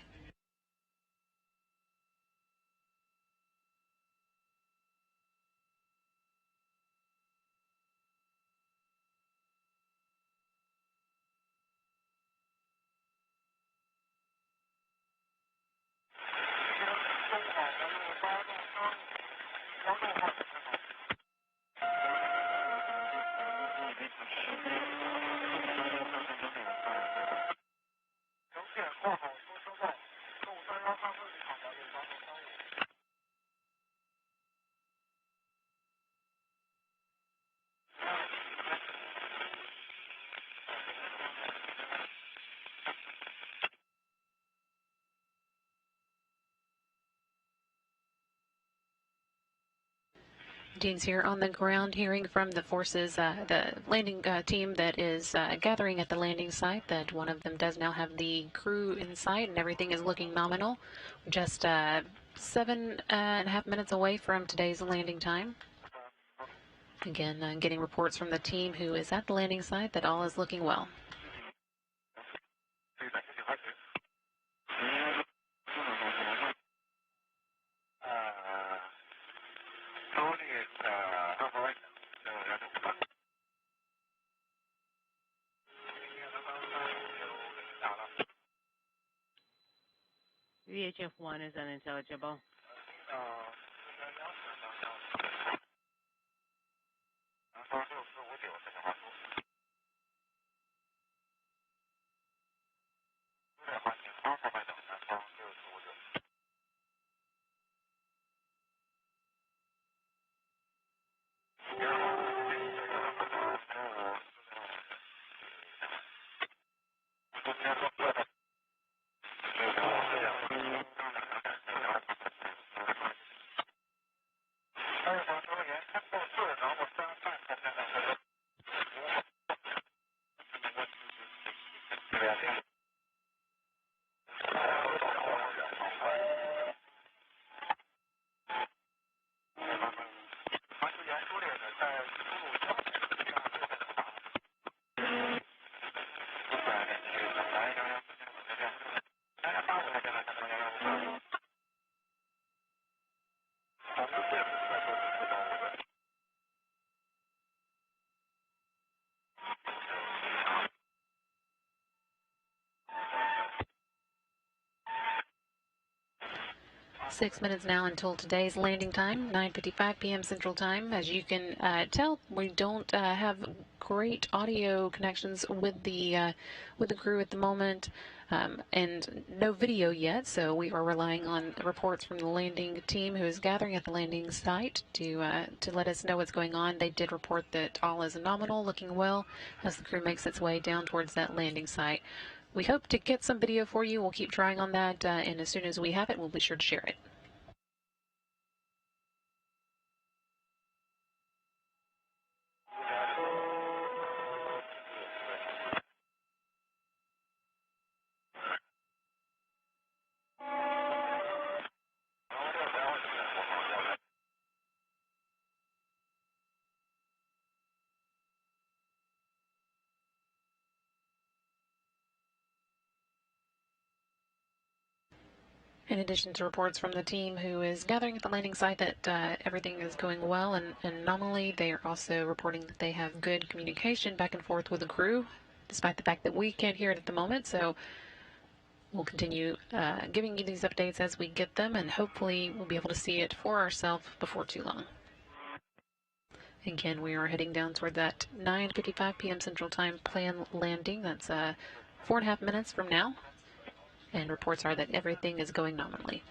Dean's here on the ground hearing from the forces, the landing team that is gathering at the landing site, that one of them does now have the crew in sight and everything is looking nominal. Just 7.5 minutes away from today's landing time. Again, getting reports from the team who is at the landing site that all is looking well. VHF-1 is unintelligible. Six minutes now until today's landing time, 9:55 p.m. Central Time. As you can tell, we don't have great audio connections with the crew at the moment, and no video yet. So we are relying on reports from the landing team who is gathering at the landing site to let us know what's going on. They did report that all is nominal, looking well, as the crew makes its way down towards that landing site. We hope to get some video for you. We'll keep trying on that, and as soon as we have it, we'll be sure to share it. In addition to reports from the team who is gathering at the landing site that everything is going well and nominally, they are also reporting that they have good communication back and forth with the crew, despite the fact that we can't hear it at the moment. So we'll continue giving you these updates as we get them, and hopefully we'll be able to see it for ourselves before too long. Again, we are heading down toward that 9:55 p.m. Central Time planned landing. That's 4.5 minutes from now. And reports are that everything is going nominally.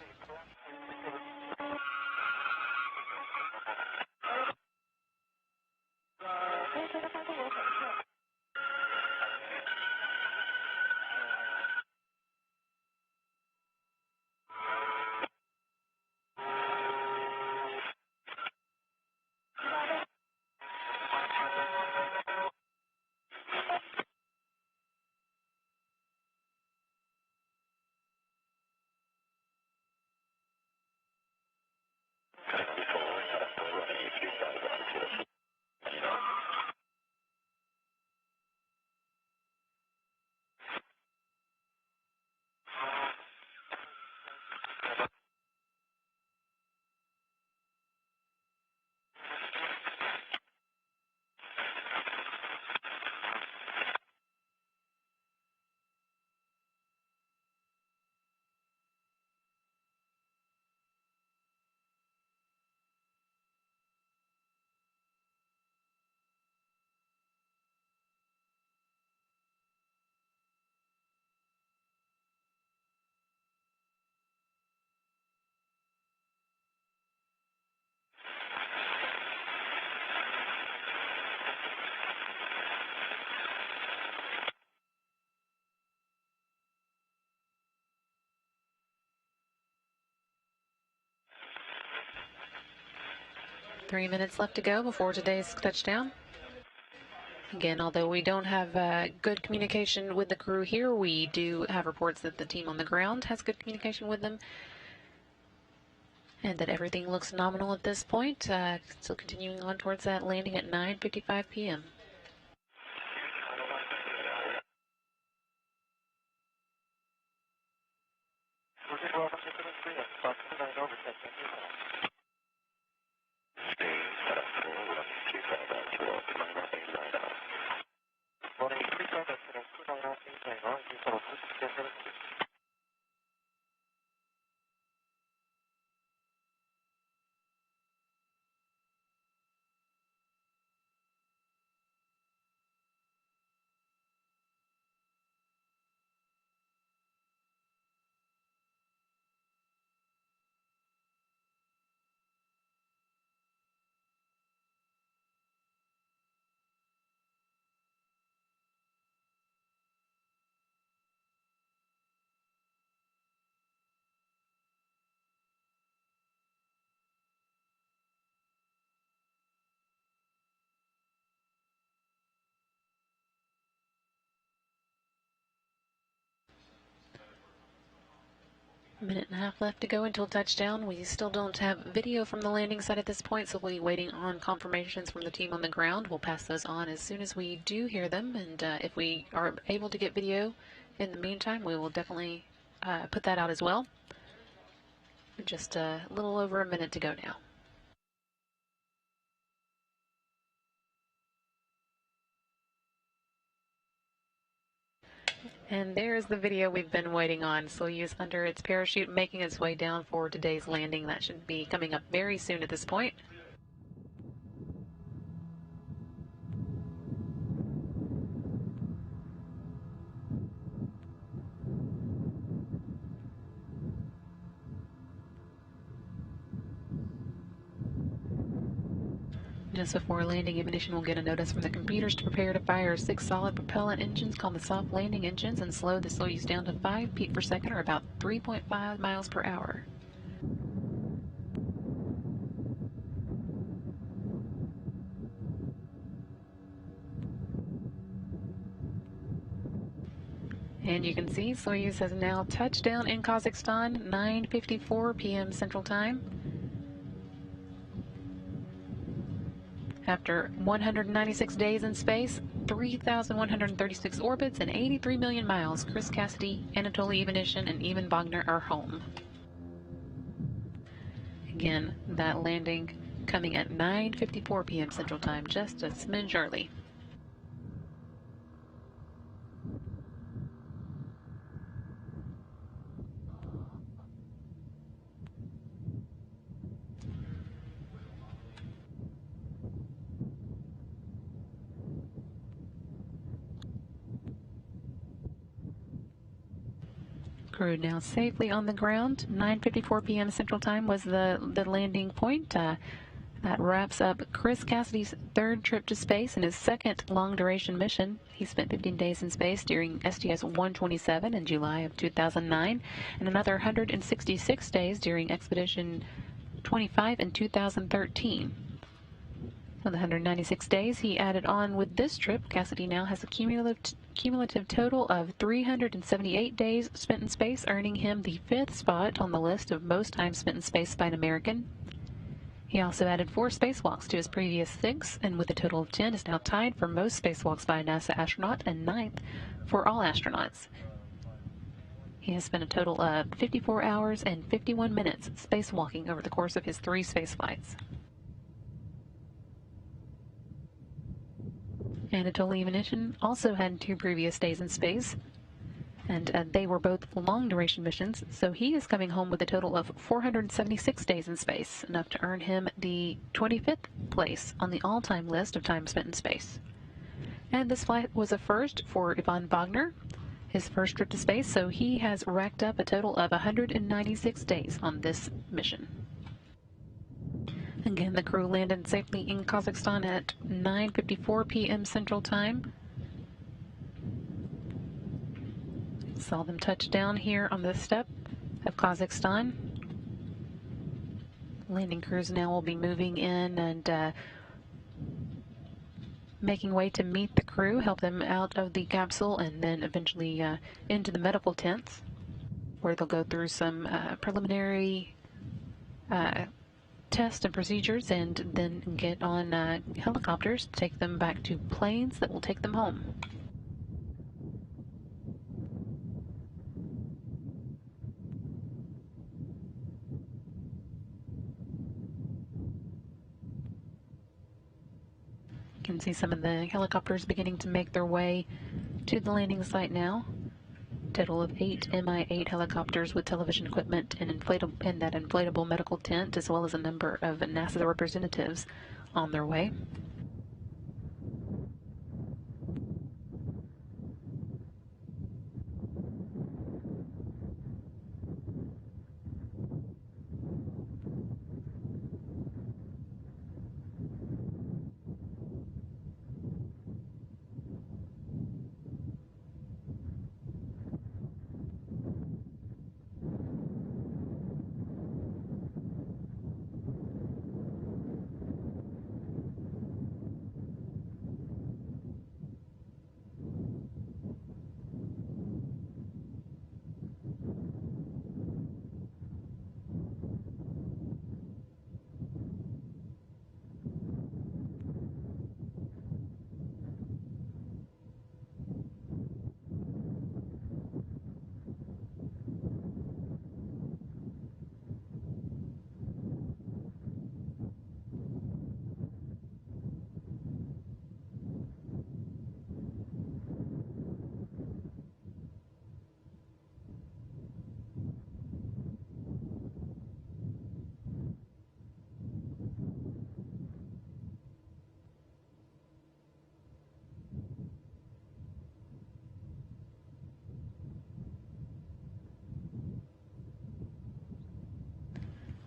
Three minutes left to go before today's touchdown. Again, although we don't have good communication with the crew here, we do have reports that the team on the ground has good communication with them and that everything looks nominal at this point. Still continuing on towards that landing at 9:55 p.m. A minute and a half left to go until touchdown. We still don't have video from the landing site at this point, so we'll be waiting on confirmations from the team on the ground. We'll pass those on as soon as we do hear them, and if we are able to get video in the meantime, we will definitely put that out as well. Just a little over a minute to go now. And there's the video we've been waiting on. Soyuz under its parachute making its way down for today's landing. That should be coming up very soon at this point. Just before landing, ignition will get a notice from the computers to prepare to fire 6 solid propellant engines called the soft landing engines and slow the Soyuz down to 5 feet per second, or about 3.5 miles per hour. And you can see Soyuz has now touched down in Kazakhstan, 9:54 p.m. Central Time. After 196 days in space, 3,136 orbits, and 83 million miles, Chris Cassidy, Anatoly Ivanishin, and Ivan Bogner are home. Again, that landing coming at 9:54 p.m. Central Time, just a smidge early. Crew now safely on the ground. 9:54 p.m. Central Time was the landing point. That wraps up Chris Cassidy's third trip to space and his second long-duration mission. He spent 15 days in space during STS-127 in July of 2009 and another 166 days during Expedition 25 in 2013. With 196 days he added on with this trip, Cassidy now has a cumulative total of 378 days spent in space, earning him the 5th spot on the list of most time spent in space by an American. He also added 4 spacewalks to his previous 6, and with a total of 10 is now tied for most spacewalks by a NASA astronaut and 9th for all astronauts. He has spent a total of 54 hours and 51 minutes spacewalking over the course of his 3 spaceflights. Anatoly Ivanishin also had 2 previous days in space, and they were both long-duration missions, so he is coming home with a total of 476 days in space, enough to earn him the 25th place on the all-time list of time spent in space. And this flight was a first for Ivan Wagner, his first trip to space, so he has racked up a total of 196 days on this mission. Again, the crew landed safely in Kazakhstan at 9:54 p.m. Central Time. Saw them touch down here on the steppe of Kazakhstan. Landing crews now will be moving in and making way to meet the crew, help them out of the capsule, and then eventually into the medical tents, where they'll go through some preliminary tests and procedures, and then get on helicopters to take them back to planes that will take them home. You can see some of the helicopters beginning to make their way to the landing site now. Total of 8 Mi-8 helicopters with television equipment and that inflatable medical tent, as well as a number of NASA representatives on their way.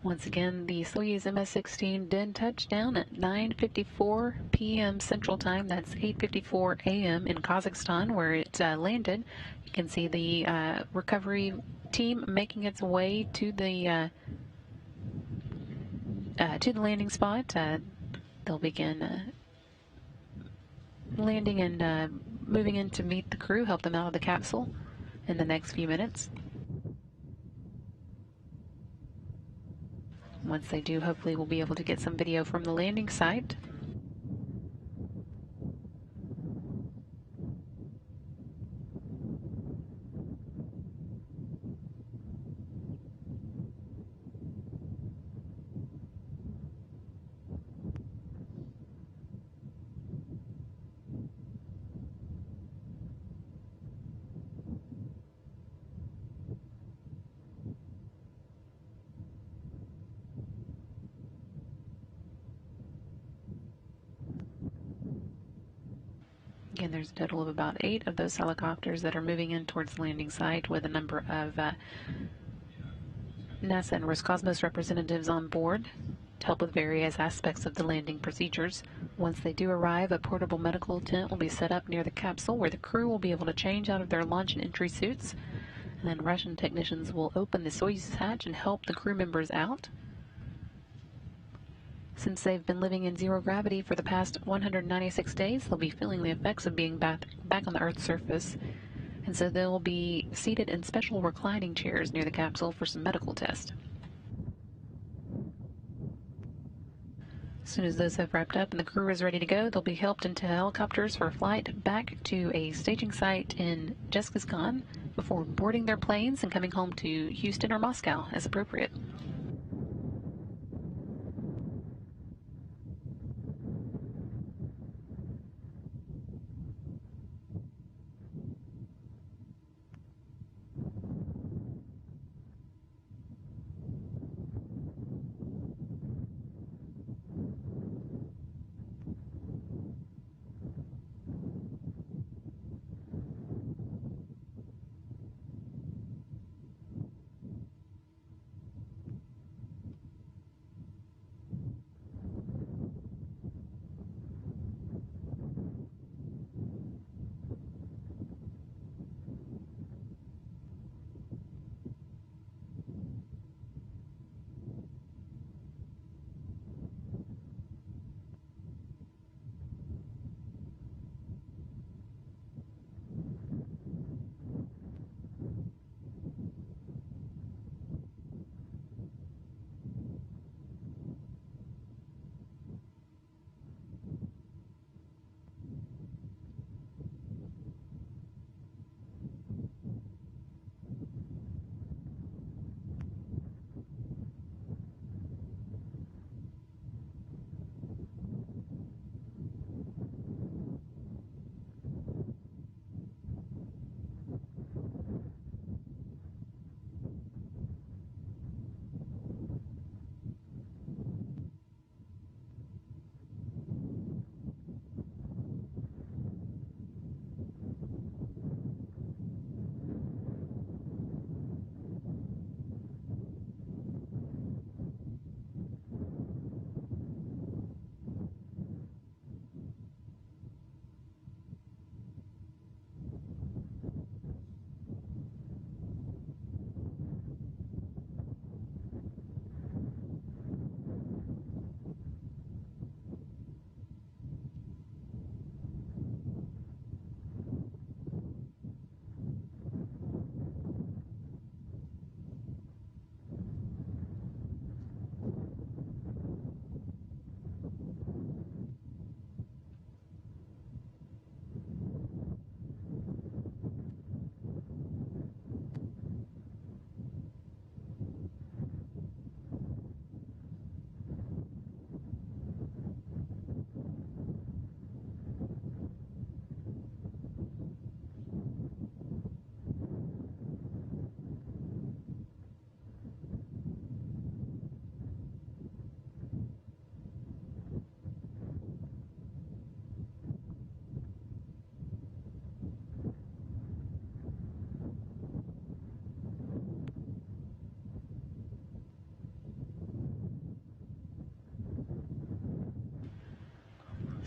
Once again, the Soyuz MS-16 did touch down at 9:54 p.m. Central Time. That's 8:54 a.m. in Kazakhstan, where it landed. You can see the recovery team making its way to the landing spot. They'll begin landing and moving in to meet the crew, help them out of the capsule in the next few minutes. Once they do, hopefully we'll be able to get some video from the landing site. Again, there's a total of about 8 of those helicopters that are moving in towards the landing site, with a number of NASA and Roscosmos representatives on board to help with various aspects of the landing procedures. Once they do arrive, a portable medical tent will be set up near the capsule where the crew will be able to change out of their launch and entry suits. And then Russian technicians will open the Soyuz hatch and help the crew members out. Since they've been living in zero gravity for the past 196 days, they'll be feeling the effects of being back on the Earth's surface. And so they'll be seated in special reclining chairs near the capsule for some medical tests. As soon as those have wrapped up and the crew is ready to go, they'll be helped into helicopters for a flight back to a staging site in Zhezkazgan before boarding their planes and coming home to Houston or Moscow as appropriate.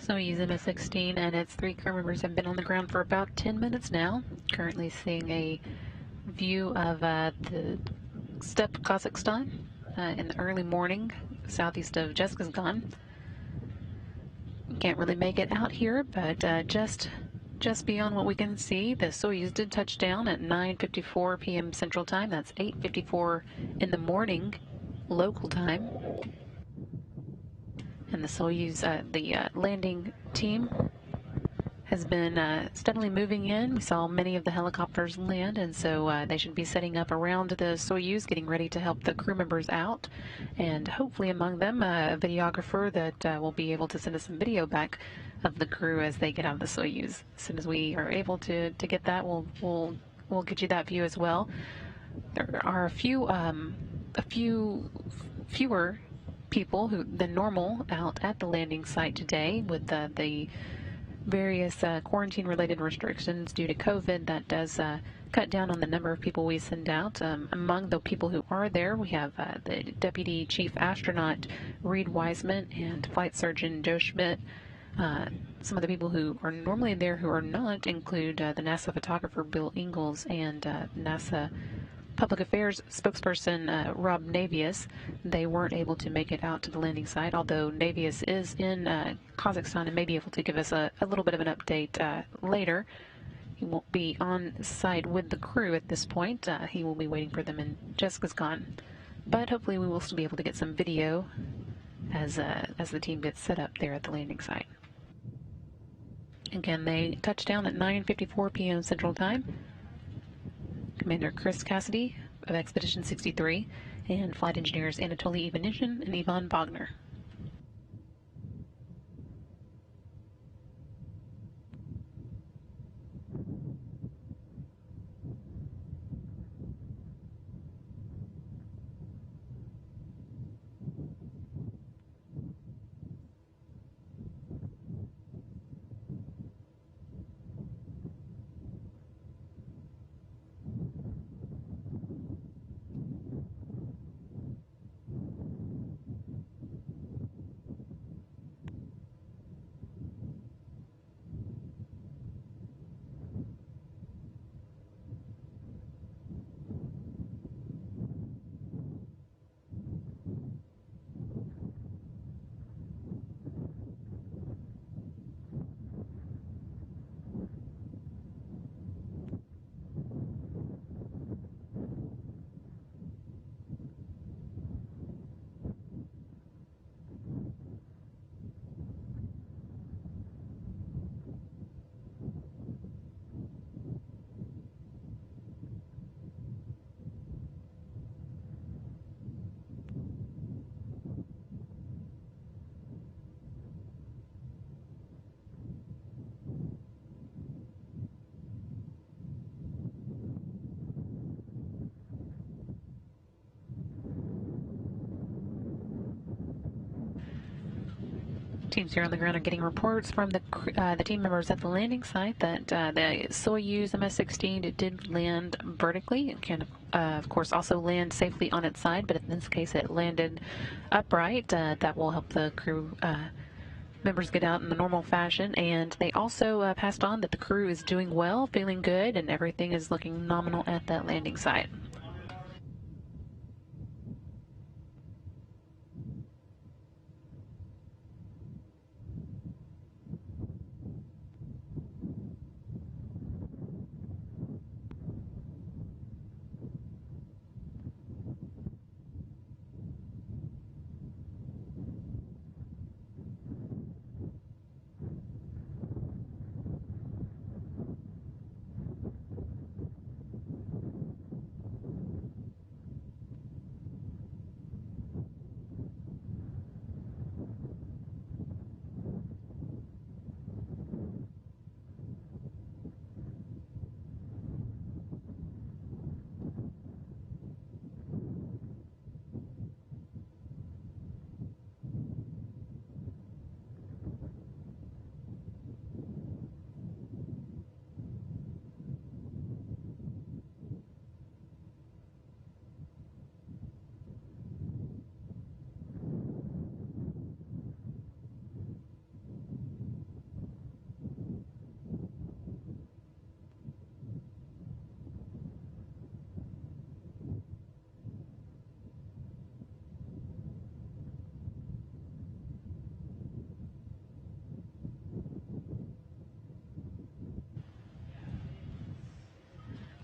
Soyuz MS-16 and its 3 crew members have been on the ground for about 10 minutes now. Currently seeing a view of the steppe Kazakhstan in the early morning, southeast of Zhezkazgan. Can't really make it out here, but just beyond what we can see, the Soyuz did touch down at 9:54 p.m. Central Time. That's 8:54 in the morning local time. And the Soyuz, the landing team has been steadily moving in. We saw many of the helicopters land, and so they should be setting up around the Soyuz, getting ready to help the crew members out. And hopefully among them, a videographer that will be able to send us some video back of the crew as they get out of the Soyuz. As soon as we are able to get that, we'll get you that view as well. There are a few fewer people than normal out at the landing site today, with the various quarantine-related restrictions due to COVID, that does cut down on the number of people we send out. Among the people who are there, we have the Deputy Chief Astronaut Reed Wiseman and Flight Surgeon Joe Schmidt. Some of the people who are normally there who are not include the NASA photographer Bill Ingalls and NASA Public Affairs spokesperson Rob Navius. They weren't able to make it out to the landing site, although Navius is in Kazakhstan and may be able to give us a little bit of an update later. He won't be on site with the crew at this point. He will be waiting for them, and Jessica's gone. But hopefully we will still be able to get some video as the team gets set up there at the landing site. Again, they touched down at 9:54 p.m. Central Time. Commander Chris Cassidy of Expedition 63 and flight engineers Anatoly Ivanishin and Ivan Bogner. Teams here on the ground are getting reports from the team members at the landing site that the Soyuz MS-16 did land vertically. It can, of course, also land safely on its side, but in this case it landed upright. That will help the crew members get out in the normal fashion. And they also passed on that the crew is doing well, feeling good, and everything is looking nominal at that landing site.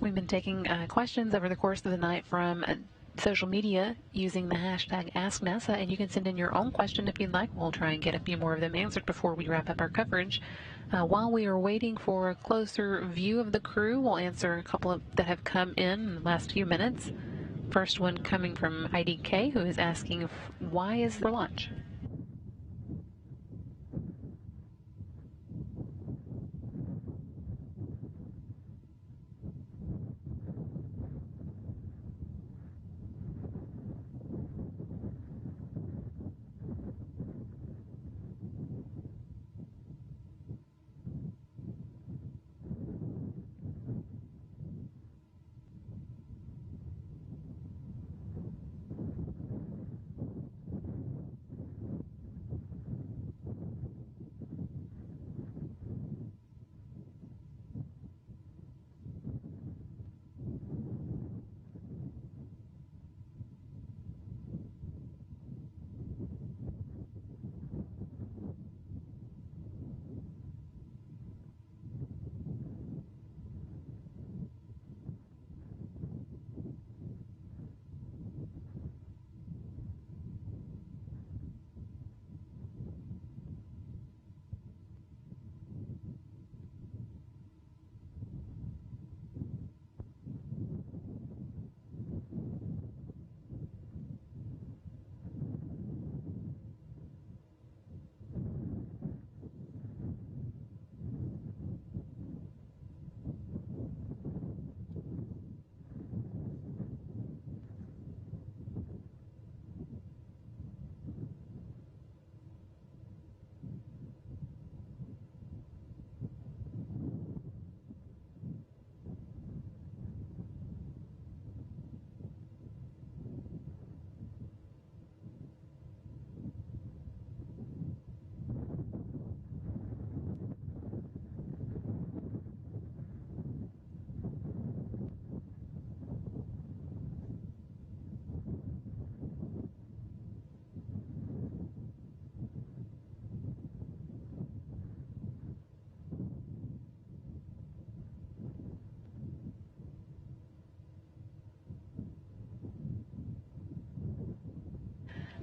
We've been taking questions over the course of the night from social media using the hashtag AskNASA, and you can send in your own question if you'd like. We'll try and get a few more of them answered before we wrap up our coverage. While we are waiting for a closer view of the crew, we'll answer a couple of that have come in the last few minutes. First one coming from IDK, who is asking, why is the launch?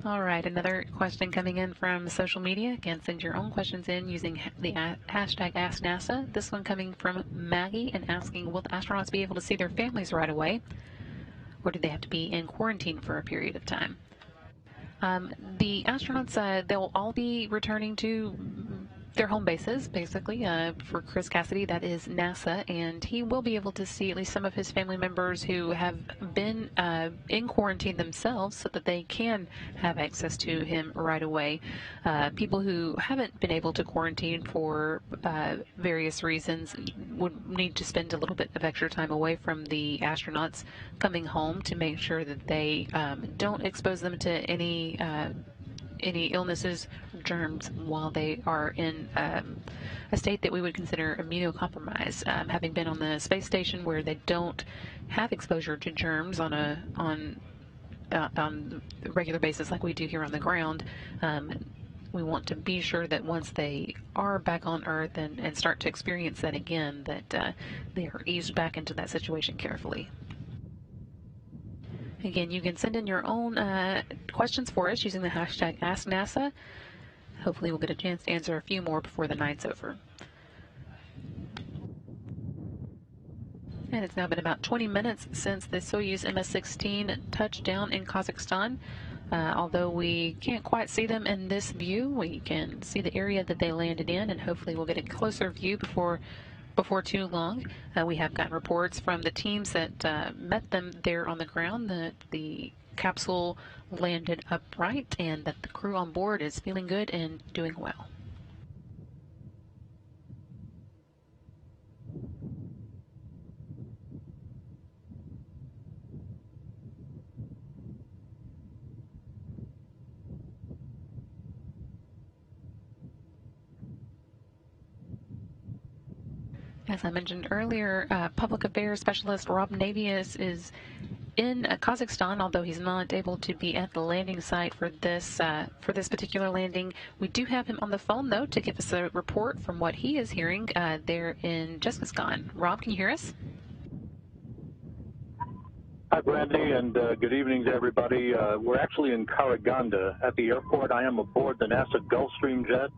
All right, another question coming in from social media. Again, send your own questions in using the hashtag AskNASA. This one coming from Maggie and asking, will the astronauts be able to see their families right away, or do they have to be in quarantine for a period of time? The astronauts, they'll all be returning to their home bases, basically. For Chris Cassidy, that is NASA, and he will be able to see at least some of his family members who have been in quarantine themselves so that they can have access to him right away. People who haven't been able to quarantine for various reasons would need to spend a little bit of extra time away from the astronauts coming home to make sure that they don't expose them to any illnesses, germs, while they are in a state that we would consider immunocompromised. Having been on the space station where they don't have exposure to germs on a regular basis like we do here on the ground, we want to be sure that once they are back on Earth and start to experience that again, that they are eased back into that situation carefully. Again, you can send in your own questions for us using the hashtag AskNASA. Hopefully we'll get a chance to answer a few more before the night's over. And it's now been about 20 minutes since the Soyuz MS-16 touched down in Kazakhstan. Although we can't quite see them in this view, we can see the area that they landed in, and hopefully we'll get a closer view before too long. We have gotten reports from the teams that met them there on the ground that the capsule landed upright and that the crew on board is feeling good and doing well. As I mentioned earlier, Public Affairs Specialist Rob Navius is in Kazakhstan, although he's not able to be at the landing site for this particular landing. We do have him on the phone, though, to give us a report from what he is hearing there in Jezkazgan. Rob, can you hear us? Hi, Brandy, and good evening to everybody. We're actually in Karaganda at the airport. I am aboard the NASA Gulfstream jet,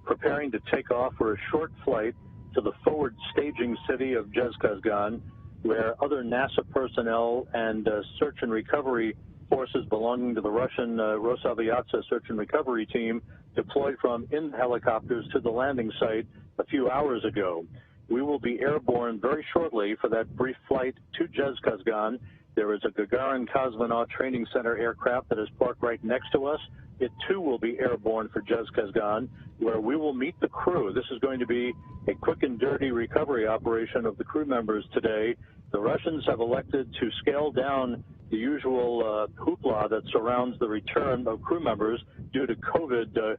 preparing to take off for a short flight to the forward staging city of Jezkazgan, where other NASA personnel and search and recovery forces belonging to the Russian Rosaviatsa search and recovery team deployed from in helicopters to the landing site a few hours ago. We will be airborne very shortly for that brief flight to Jezkazgan. There is a Gagarin Cosmonaut Training Center aircraft that is parked right next to us. It, too, will be airborne for Jezkazgan, where we will meet the crew. This is going to be a quick and dirty recovery operation of the crew members today. The Russians have elected to scale down the usual hoopla that surrounds the return of crew members due to COVID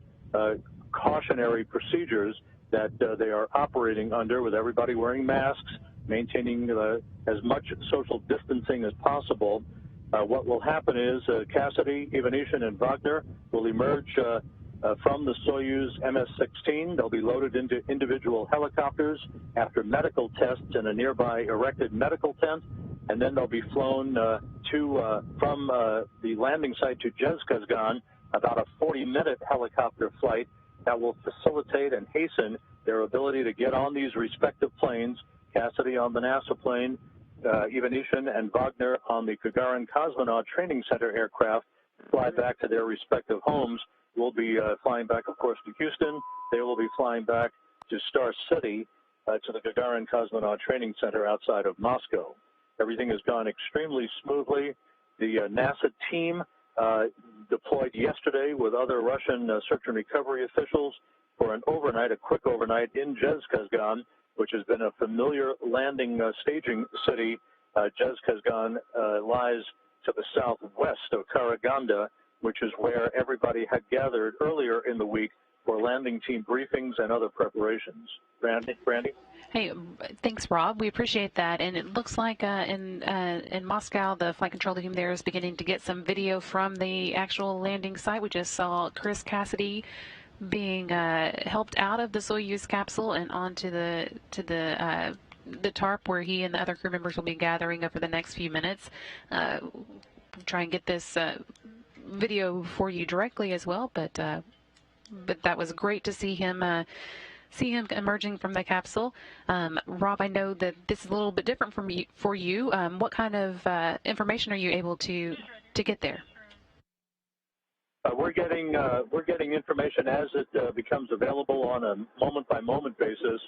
cautionary procedures that they are operating under, with everybody wearing masks, maintaining as much social distancing as possible. What will happen is Cassidy, Ivanishин, and Wagner will emerge from the Soyuz MS-16. They'll be loaded into individual helicopters after medical tests in a nearby erected medical tent, and then they'll be flown from the landing site to Jezkazgan, about a 40-minute helicopter flight that will facilitate and hasten their ability to get on these respective planes. Cassidy on the NASA plane, Ivanishин and Wagner on the Gagarin Cosmonaut Training Center aircraft, fly back to their respective homes. We'll be flying back, of course, to Houston. They will be flying back to Star City, to the Gagarin Cosmonaut Training Center outside of Moscow. Everything has gone extremely smoothly. The NASA team deployed yesterday with other Russian search and recovery officials for an overnight, a quick overnight in Jezkazgan, which has been a familiar landing staging city. Jezkazgan lies to the southwest of Karaganda, which is where everybody had gathered earlier in the week for landing team briefings and other preparations. Brandy? Hey, thanks, Rob. We appreciate that. And it looks like in Moscow, the flight control team there is beginning to get some video from the actual landing site. We just saw Chris Cassidy being helped out of the Soyuz capsule and onto the tarp where he and the other crew members will be gathering over the next few minutes. Try and get this video for you directly as well, but that was great to see him emerging from the capsule. Rob, I know that this is a little bit different for you. What kind of information are you able to get there? We're getting information as it becomes available on a moment-by-moment basis.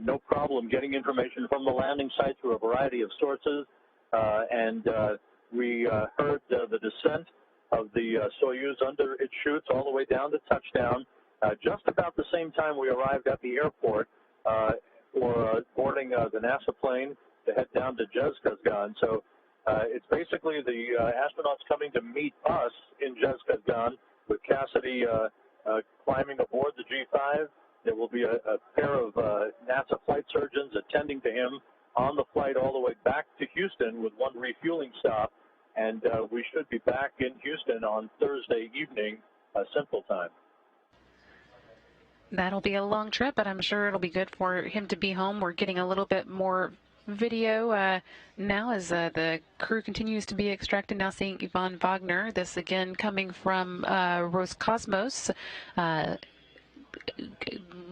No problem getting information from the landing site through a variety of sources. We heard the descent of the Soyuz under its chutes all the way down to touchdown. Just about the same time we arrived at the airport for boarding the NASA plane to head down to Zhezkazgan. So it's basically the astronauts coming to meet us in Zhezkazgan, with Cassidy climbing aboard the G5. There will be a pair of NASA flight surgeons attending to him on the flight all the way back to Houston with one refueling stop. And we should be back in Houston on Thursday evening, Central Time. That'll be a long trip, but I'm sure it'll be good for him to be home. We're getting a little bit more video now as the crew continues to be extracted. Now seeing Yvonne Wagner, this again coming from Roscosmos.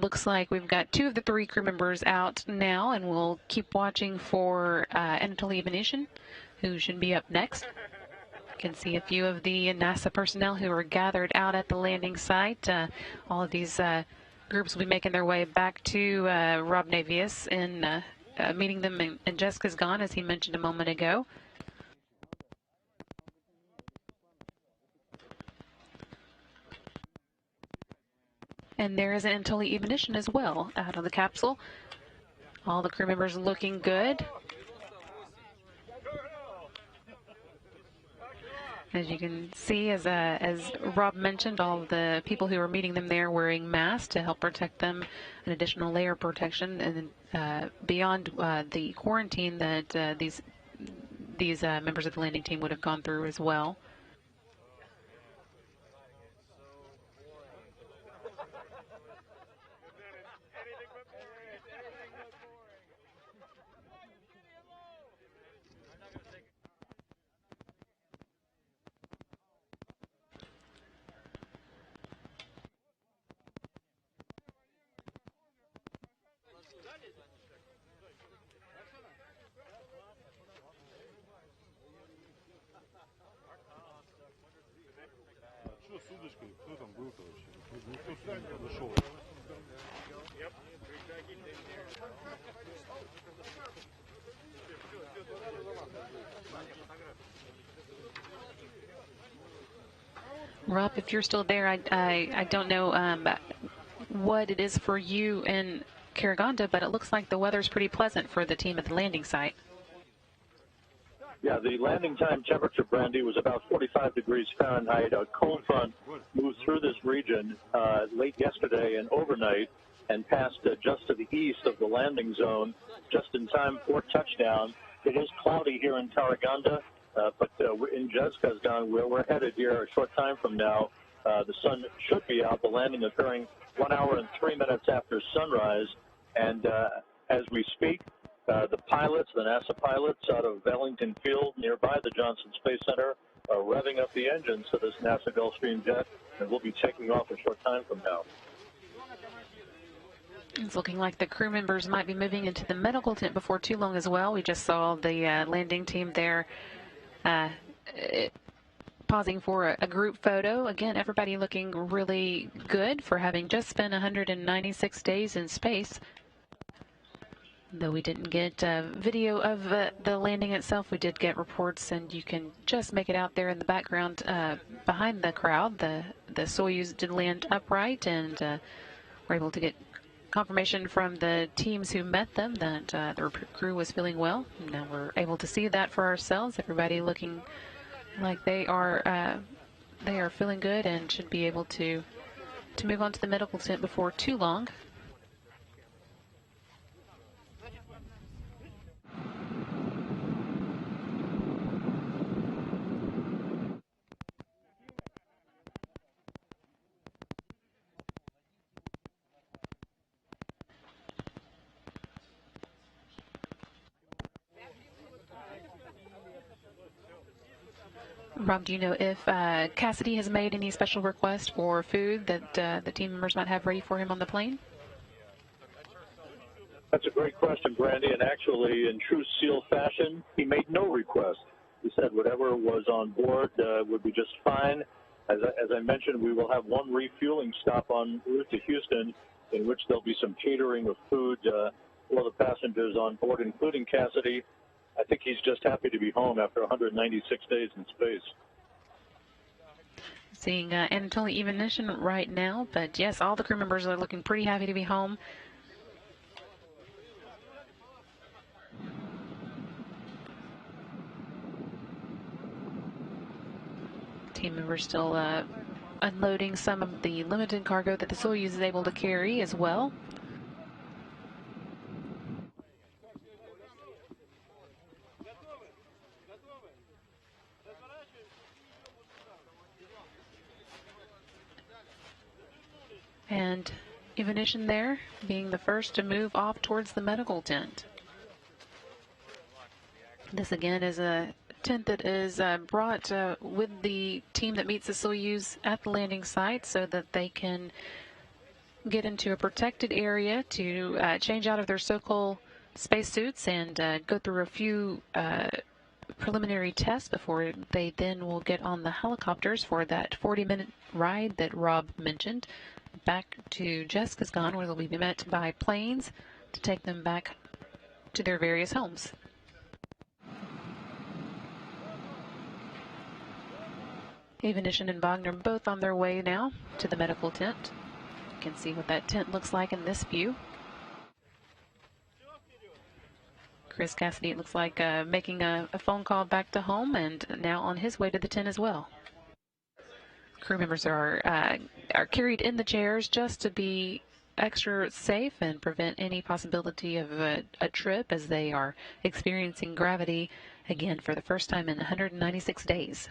Looks like we've got 2 of the 3 crew members out now, and we'll keep watching for Anatoly Ivanishin, who should be up next. You can see a few of the NASA personnel who are gathered out at the landing site. All of these groups will be making their way back to Rob Navius and meeting them in Zhezkazgan, as he mentioned a moment ago. And there is Anatoly Ivanishin as well out of the capsule. All the crew members looking good. As you can see, as Rob mentioned, all of the people who are meeting them there wearing masks to help protect them, an additional layer of protection, and beyond the quarantine that these members of the landing team would have gone through as well. Rob, if you're still there, I don't know what it is for you in Karaganda, but it looks like the weather's pretty pleasant for the team at the landing site. Yeah, the landing time temperature, Brandy, was about 45 degrees Fahrenheit. A cold front moved through this region late yesterday and overnight and passed just to the east of the landing zone just in time for touchdown. It is cloudy here in Karaganda, but we're in Zhezkazgan, where we're headed here a short time from now. The sun should be out, the landing occurring 1 hour and 3 minutes after sunrise. And as we speak, the pilots, the NASA pilots out of Bellington Field nearby the Johnson Space Center are revving up the engines to this NASA Gulfstream jet, and we'll be taking off a short time from now. It's looking like the crew members might be moving into the medical tent before too long as well. We just saw the landing team there pausing for a group photo. Again, everybody looking really good for having just spent 196 days in space. Though we didn't get video of the landing itself, we did get reports, and you can just make it out there in the background behind the crowd. The Soyuz did land upright, and we're able to get confirmation from the teams who met them that the crew was feeling well. Now we're able to see that for ourselves. Everybody looking like they are feeling good and should be able to move on to the medical tent before too long. Rob, do you know if Cassidy has made any special request for food that the team members might have ready for him on the plane? That's a great question, Brandy, and actually, in true SEAL fashion, he made no request. He said whatever was on board would be just fine. As I mentioned, we will have one refueling stop en route to Houston, in which there'll be some catering of food for the passengers on board, including Cassidy. I think he's just happy to be home after 196 days in space. Seeing Anatoly Ivanishin right now, but yes, all the crew members are looking pretty happy to be home. Team members still unloading some of the limited cargo that the Soyuz is able to carry as well. And Ivanishin there being the first to move off towards the medical tent. This again is a tent that is brought with the team that meets the Soyuz at the landing site so that they can get into a protected area to change out of their Sokol spacesuits and go through a few preliminary tests before they then will get on the helicopters for that 40-minute ride that Rob mentioned back to Jessica's where they'll be met by planes to take them back to their various homes. Ivanishin and Wagner both on their way now to the medical tent. You can see what that tent looks like in this view. Chris Cassidy, it looks like making a phone call back to home and now on his way to the tent as well. Crew members are carried in the chairs just to be extra safe and prevent any possibility of a trip as they are experiencing gravity again for the first time in 196 days.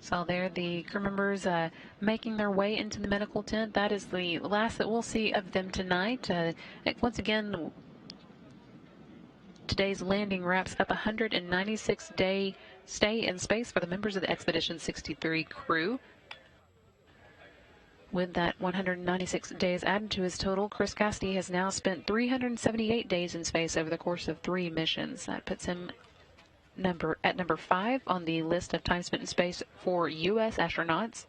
So there the crew members making their way into the medical tent. That is the last that we'll see of them tonight. Once again, today's landing wraps up a 196-day stay in space for the members of the Expedition 63 crew. With that 196 days added to his total, Chris Cassidy has now spent 378 days in space over the course of 3 missions. That puts him at number 5 on the list of time spent in space for U.S. astronauts.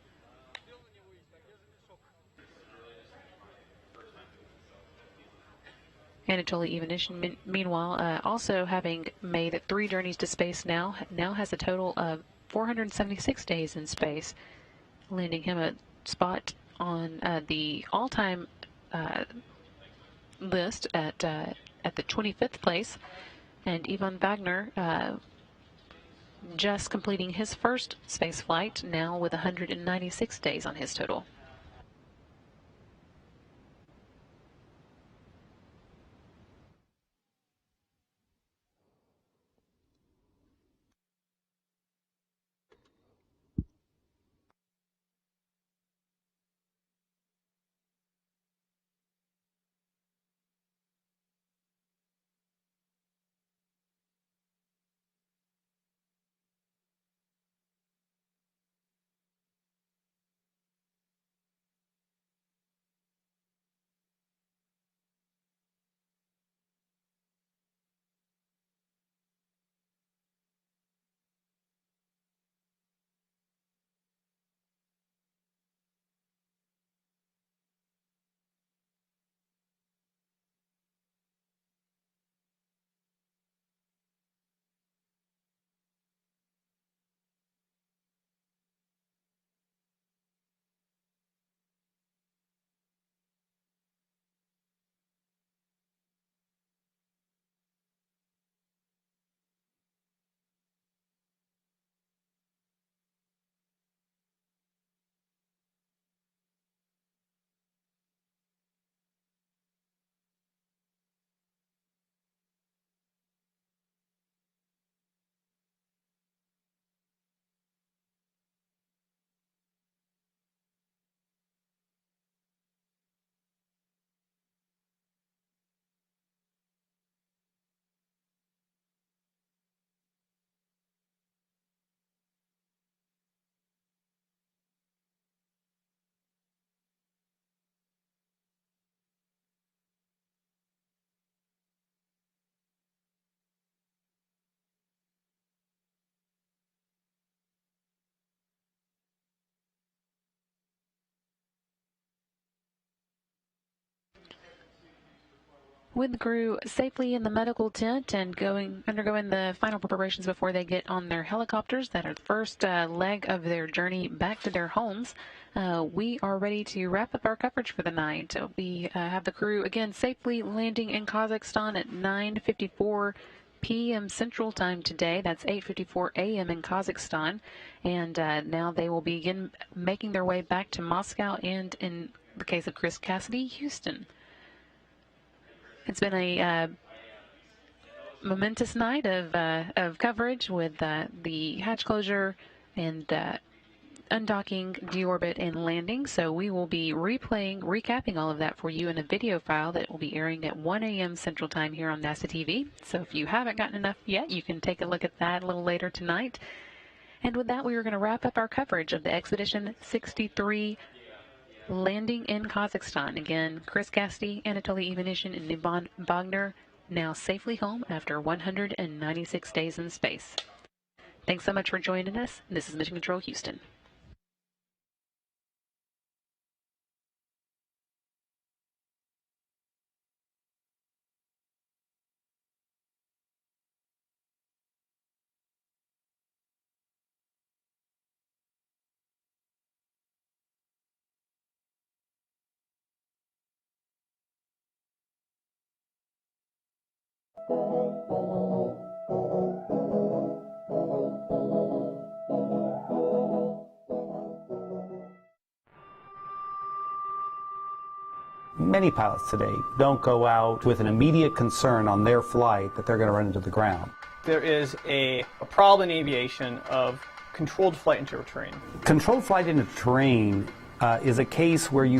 Anatoly Ivanishin, meanwhile, also having made 3 journeys to space now has a total of 476 days in space, landing him a spot on the all-time list at the 25th place. And Ivan Wagner just completing his first space flight, now with 196 days on his total. with the crew safely in the medical tent and undergoing the final preparations before they get on their helicopters that are the first leg of their journey back to their homes. We are ready to wrap up our coverage for the night. We have the crew again safely landing in Kazakhstan at 9:54 p.m. Central Time today. That's 8:54 a.m. in Kazakhstan. And now they will begin making their way back to Moscow and, in the case of Chris Cassidy, Houston. It's been a momentous night of coverage with the hatch closure and undocking, deorbit, and landing. So we will be recapping all of that for you in a video file that will be airing at 1 a.m. Central Time here on NASA TV. So if you haven't gotten enough yet, you can take a look at that a little later tonight. And with that, we are going to wrap up our coverage of the Expedition 63 landing in Kazakhstan. Again, Chris Cassidy, Anatoly Ivanishin, and Ivan Bogner now safely home after 196 days in space. Thanks so much for joining us. This is Mission Control Houston. Many pilots today don't go out with an immediate concern on their flight that they're going to run into the ground. There is a problem in aviation of controlled flight into terrain. Controlled flight into terrain is a case where you